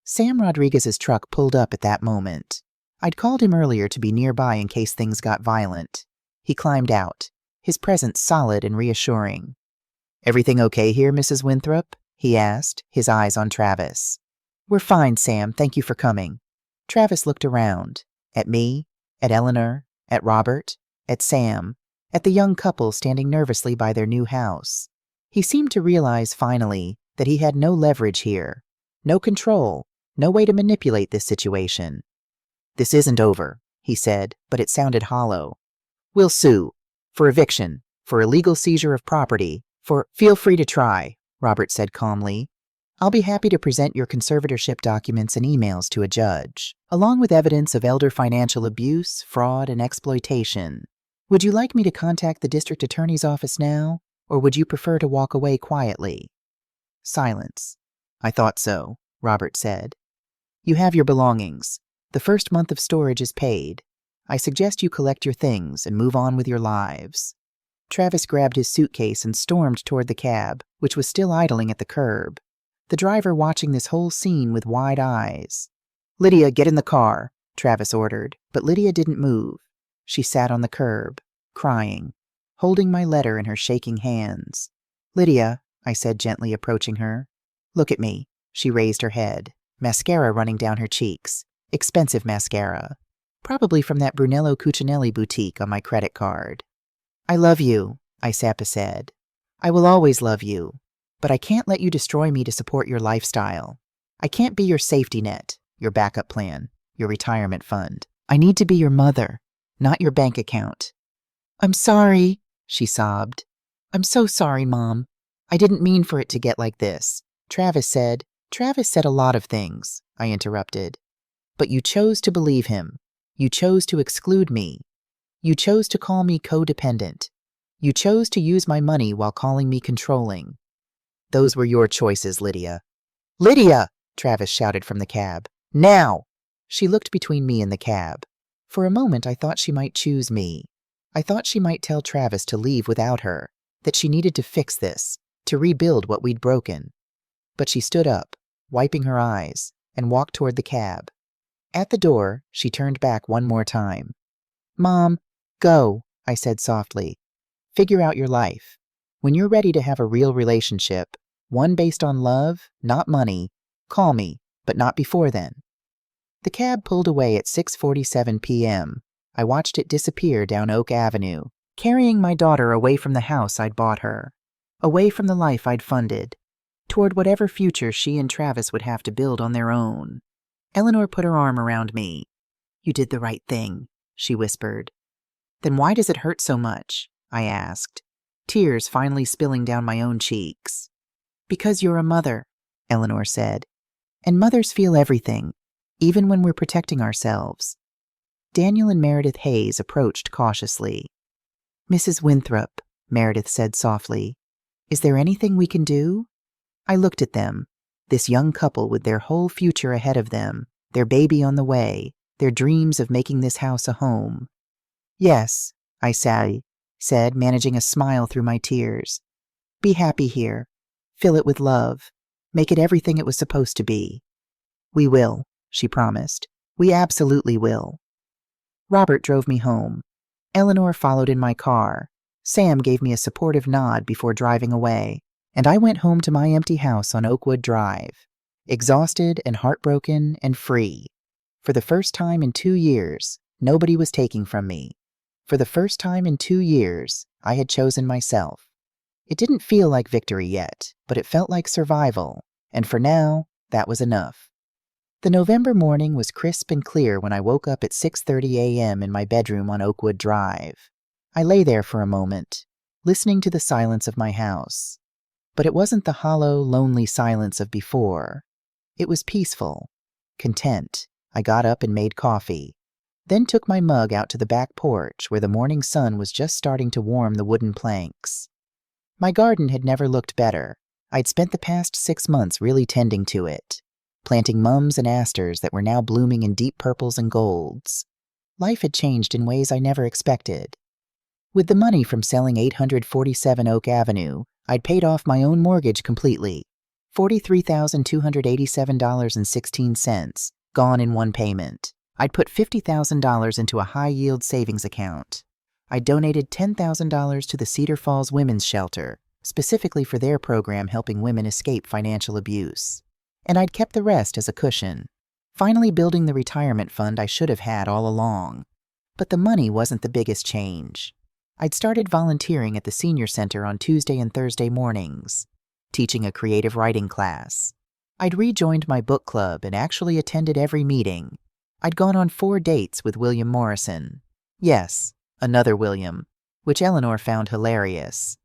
Sam Rodriguez's truck pulled up at that moment. I'd called him earlier to be nearby in case things got violent. He climbed out, his presence solid and reassuring. Everything okay here, Mrs. Winthrop? He asked, his eyes on Travis. We're fine, Sam. Thank you for coming. Travis looked around, at me, at Eleanor, at Robert, at Sam, at the young couple standing nervously by their new house. He seemed to realize finally that he had no leverage here, no control, no way to manipulate this situation. This isn't over, he said, but it sounded hollow. We'll sue. For eviction. For illegal seizure of property. Feel free to try, Robert said calmly. I'll be happy to present your conservatorship documents and emails to a judge, along with evidence of elder financial abuse, fraud, and exploitation. Would you like me to contact the district attorney's office now, or would you prefer to walk away quietly? Silence. I thought so, Robert said. You have your belongings. The first month of storage is paid. I suggest you collect your things and move on with your lives. Travis grabbed his suitcase and stormed toward the cab, which was still idling at the curb, the driver watching this whole scene with wide eyes. Lydia, get in the car, Travis ordered, but Lydia didn't move. She sat on the curb, crying, holding my letter in her shaking hands. Lydia, I said gently, approaching her. Look at me. She raised her head, mascara running down her cheeks. Expensive mascara. Probably from that Brunello Cucinelli boutique on my credit card. I love you, Isappa said. I will always love you, but I can't let you destroy me to support your lifestyle. I can't be your safety net, your backup plan, your retirement fund. I need to be your mother, not your bank account. I'm sorry, she sobbed. I'm so sorry, Mom. I didn't mean for it to get like this. Travis said a lot of things, I interrupted. But you chose to believe him. You chose to exclude me. You chose to call me codependent. You chose to use my money while calling me controlling. Those were your choices, Lydia. Lydia! Travis shouted from the cab. Now! She looked between me and the cab. For a moment, I thought she might choose me. I thought she might tell Travis to leave without her, that she needed to fix this, to rebuild what we'd broken. But she stood up, wiping her eyes, and walked toward the cab. At the door, she turned back one more time. Mom, go, I said softly. Figure out your life. When you're ready to have a real relationship, one based on love, not money, call me, but not before then. The cab pulled away at 6:47 p.m. I watched it disappear down Oak Avenue, carrying my daughter away from the house I'd bought her, away from the life I'd funded, toward whatever future she and Travis would have to build on their own. Eleanor put her arm around me. You did the right thing, she whispered. Then why does it hurt so much? I asked, tears finally spilling down my own cheeks. Because you're a mother, Eleanor said. And mothers feel everything, even when we're protecting ourselves. Daniel and Meredith Hayes approached cautiously. Mrs. Winthrop, Meredith said softly, is there anything we can do? I looked at them, this young couple with their whole future ahead of them, their baby on the way, their dreams of making this house a home. Yes, I said, managing a smile through my tears. Be happy here. Fill it with love. Make it everything it was supposed to be. We will, she promised. We absolutely will. Robert drove me home. Eleanor followed in my car. Sam gave me a supportive nod before driving away, and I went home to my empty house on Oakwood Drive, exhausted and heartbroken and free. For the first time in 2 years, nobody was taking from me. For the first time in 2 years, I had chosen myself. It didn't feel like victory yet, but it felt like survival, and for now, that was enough. The November morning was crisp and clear when I woke up at 6:30 a.m. in my bedroom on Oakwood Drive. I lay there for a moment, listening to the silence of my house. But it wasn't the hollow, lonely silence of before. It was peaceful, content. I got up and made coffee, then took my mug out to the back porch where the morning sun was just starting to warm the wooden planks. My garden had never looked better. I'd spent the past 6 months really tending to it, planting mums and asters that were now blooming in deep purples and golds. Life had changed in ways I never expected. With the money from selling 847 Oak Avenue, I'd paid off my own mortgage completely, $43,287.16, gone in one payment. I'd put $50,000 into a high-yield savings account. I donated $10,000 to the Cedar Falls Women's Shelter, specifically for their program helping women escape financial abuse. And I'd kept the rest as a cushion, finally building the retirement fund I should have had all along. But the money wasn't the biggest change. I'd started volunteering at the senior center on Tuesday and Thursday mornings, teaching a creative writing class. I'd rejoined my book club and actually attended every meeting. I'd gone on 4 dates with William Morrison. Yes, another William. which Eleanor found hilarious.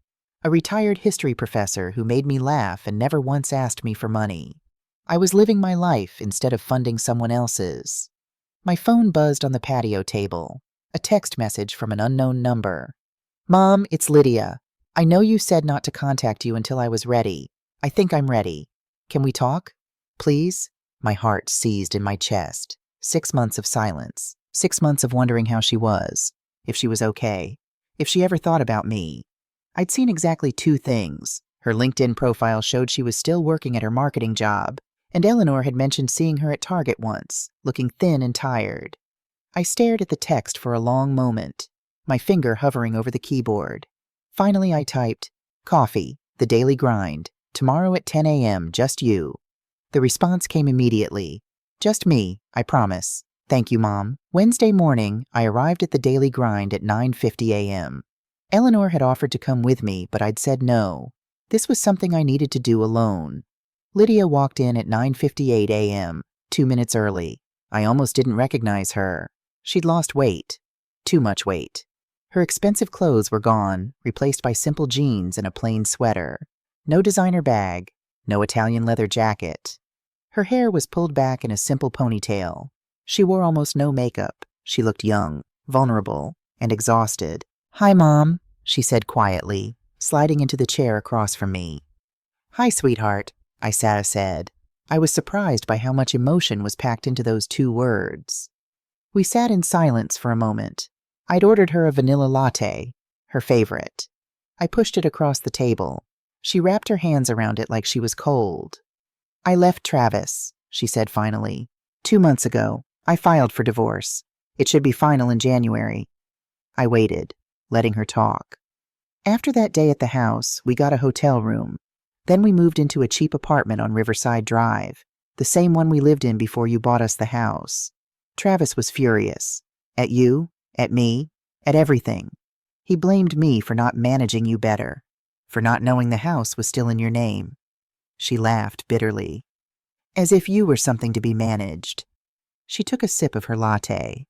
A retired history professor who made me laugh and never once asked me for money. I was living my life instead of funding someone else's. My phone buzzed on the patio table. A text message from an unknown number. "Mom, it's Lydia. I know you said not to contact you until I was ready. I think I'm ready. Can we talk? Please?" My heart seized in my chest. 6 months of silence. 6 months of wondering how she was. If she was okay. If she ever thought about me. I'd seen exactly 2 things. Her LinkedIn profile showed she was still working at her marketing job, and Eleanor had mentioned seeing her at Target once, looking thin and tired. I stared at the text for a long moment, my finger hovering over the keyboard. Finally, I typed, "Coffee, the daily grind, tomorrow at 10 a.m., just you." The response came immediately. "Just me, I promise. Thank you, Mom." Wednesday morning, I arrived at the daily grind at 9:50 a.m. Eleanor had offered to come with me, but I'd said no. This was something I needed to do alone. Lydia walked in at 9:58 a.m., 2 minutes early. I almost didn't recognize her. She'd lost weight. Too much weight. Her expensive clothes were gone, replaced by simple jeans and a plain sweater. No designer bag. No Italian leather jacket. Her hair was pulled back in a simple ponytail. She wore almost no makeup. She looked young, vulnerable, and exhausted. "Hi, Mom," she said quietly, sliding into the chair across from me. "Hi, sweetheart," I said. I was surprised by how much emotion was packed into those 2 words. We sat in silence for a moment. I'd ordered her a vanilla latte, her favorite. I pushed it across the table. She wrapped her hands around it like she was cold. "I left Travis," she said finally. 2 months ago. I filed for divorce. It should be final in January." I waited, letting her talk. "After that day at the house, we got a hotel room. Then we moved into a cheap apartment on Riverside Drive, the same one we lived in before you bought us the house. Travis was furious. At you, at me, at everything. He blamed me for not managing you better, for not knowing the house was still in your name." She laughed bitterly. "As if you were something to be managed." She took a sip of her latte.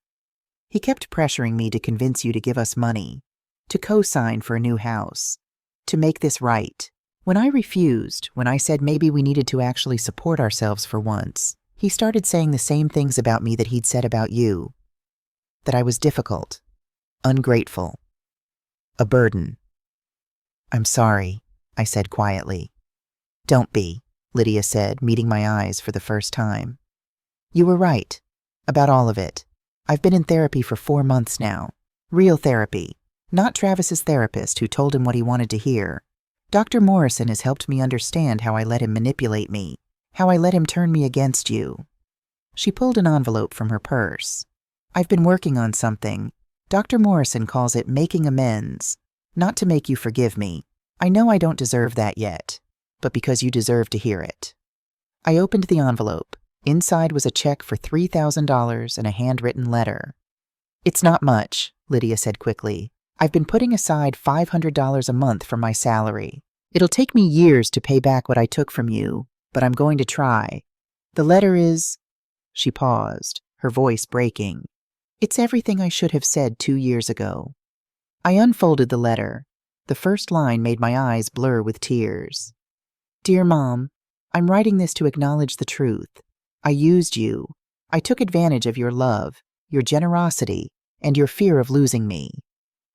"He kept pressuring me to convince you to give us money, to co-sign for a new house, to make this right. When I refused, when I said maybe we needed to actually support ourselves for once, he started saying the same things about me that he'd said about you. That I was difficult, ungrateful, a burden." "I'm sorry," I said quietly. "Don't be," Lydia said, meeting my eyes for the first time. "You were right. About all of it. I've been in therapy for 4 months now. Real therapy. Not Travis's therapist who told him what he wanted to hear. Dr. Morrison has helped me understand how I let him manipulate me, how I let him turn me against you." She pulled an envelope from her purse. "I've been working on something. Dr. Morrison calls it making amends. Not to make you forgive me. I know I don't deserve that yet, but because you deserve to hear it." I opened the envelope. Inside was a check for $3,000 and a handwritten letter. "It's not much," Lydia said quickly. "I've been putting aside $500 a month from my salary. It'll take me years to pay back what I took from you, but I'm going to try. The letter is—" She paused, her voice breaking. "It's everything I should have said 2 years ago." I unfolded the letter. The first line made my eyes blur with tears. "Dear Mom, I'm writing this to acknowledge the truth. I used you. I took advantage of your love, your generosity, and your fear of losing me.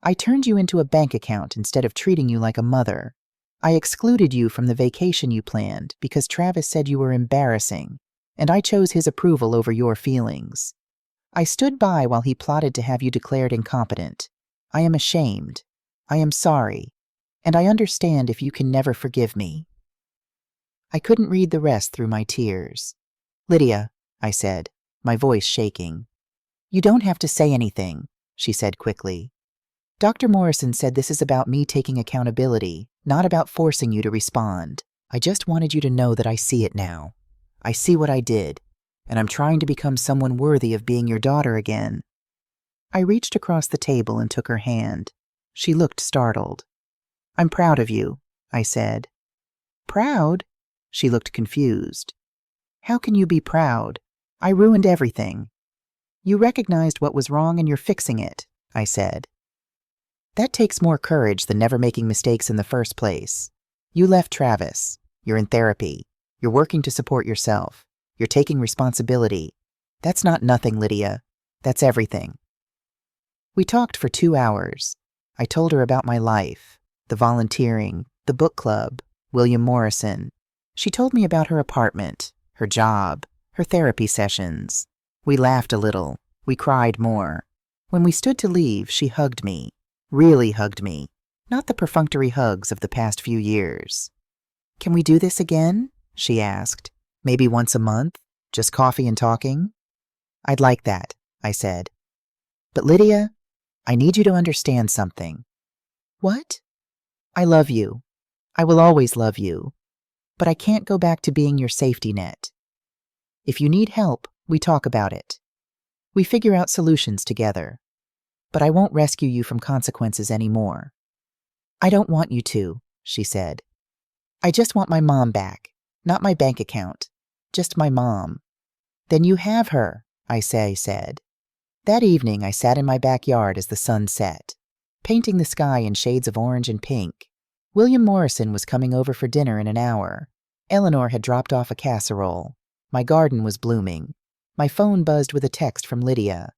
I turned you into a bank account instead of treating you like a mother. I excluded you from the vacation you planned because Travis said you were embarrassing, and I chose his approval over your feelings. I stood by while he plotted to have you declared incompetent. I am ashamed. I am sorry, and I understand if you can never forgive me." I couldn't read the rest through my tears. "Lydia," I said, my voice shaking. "You don't have to say anything," she said quickly. "Dr. Morrison said this is about me taking accountability, not about forcing you to respond. I just wanted you to know that I see it now. I see what I did, and I'm trying to become someone worthy of being your daughter again." I reached across the table and took her hand. She looked startled. "I'm proud of you," I said. "Proud?" She looked confused. "How can you be proud? I ruined everything." "You recognized what was wrong and you're fixing it," I said. That takes more courage than never making mistakes in the first place. You left Travis. You're in therapy. You're working to support yourself. You're taking responsibility. That's not nothing, Lydia. That's everything. We talked for 2 hours. I told her about my life, the volunteering, the book club, William Morrison. She told me about her apartment, her job, her therapy sessions. We laughed a little. We cried more. When we stood to leave, she hugged me. Really hugged me. Not the perfunctory hugs of the past few years. "Can we do this again?" she asked. "Maybe once a month? Just coffee and talking?" "I'd like that," I said. "But Lydia, I need you to understand something." "What?" "I love you. I will always love you. But I can't go back to being your safety net. If you need help, we talk about it. We figure out solutions together. But I won't rescue you from consequences anymore." "I don't want you to," she said. "I just want my mom back, not my bank account, just my mom." "Then you have her," I said. That evening I sat in my backyard as the sun set, painting the sky in shades of orange and pink. William Morrison was coming over for dinner in an hour. Eleanor had dropped off a casserole. My garden was blooming. My phone buzzed with a text from Lydia.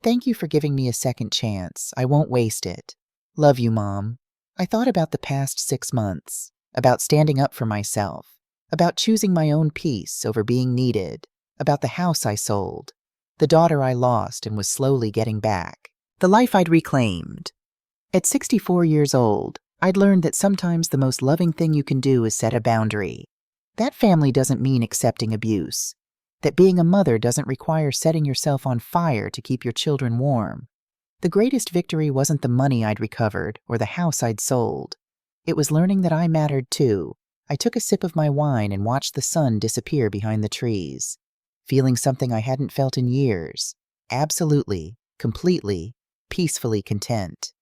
"Thank you for giving me a second chance. I won't waste it. Love you, Mom." I thought about the past 6 months, about standing up for myself, about choosing my own peace over being needed, about the house I sold, the daughter I lost and was slowly getting back, the life I'd reclaimed. At 64 years old, I'd learned that sometimes the most loving thing you can do is set a boundary. That family doesn't mean accepting abuse. That being a mother doesn't require setting yourself on fire to keep your children warm. The greatest victory wasn't the money I'd recovered or the house I'd sold. It was learning that I mattered too. I took a sip of my wine and watched the sun disappear behind the trees, feeling something I hadn't felt in years. Absolutely, completely, peacefully content.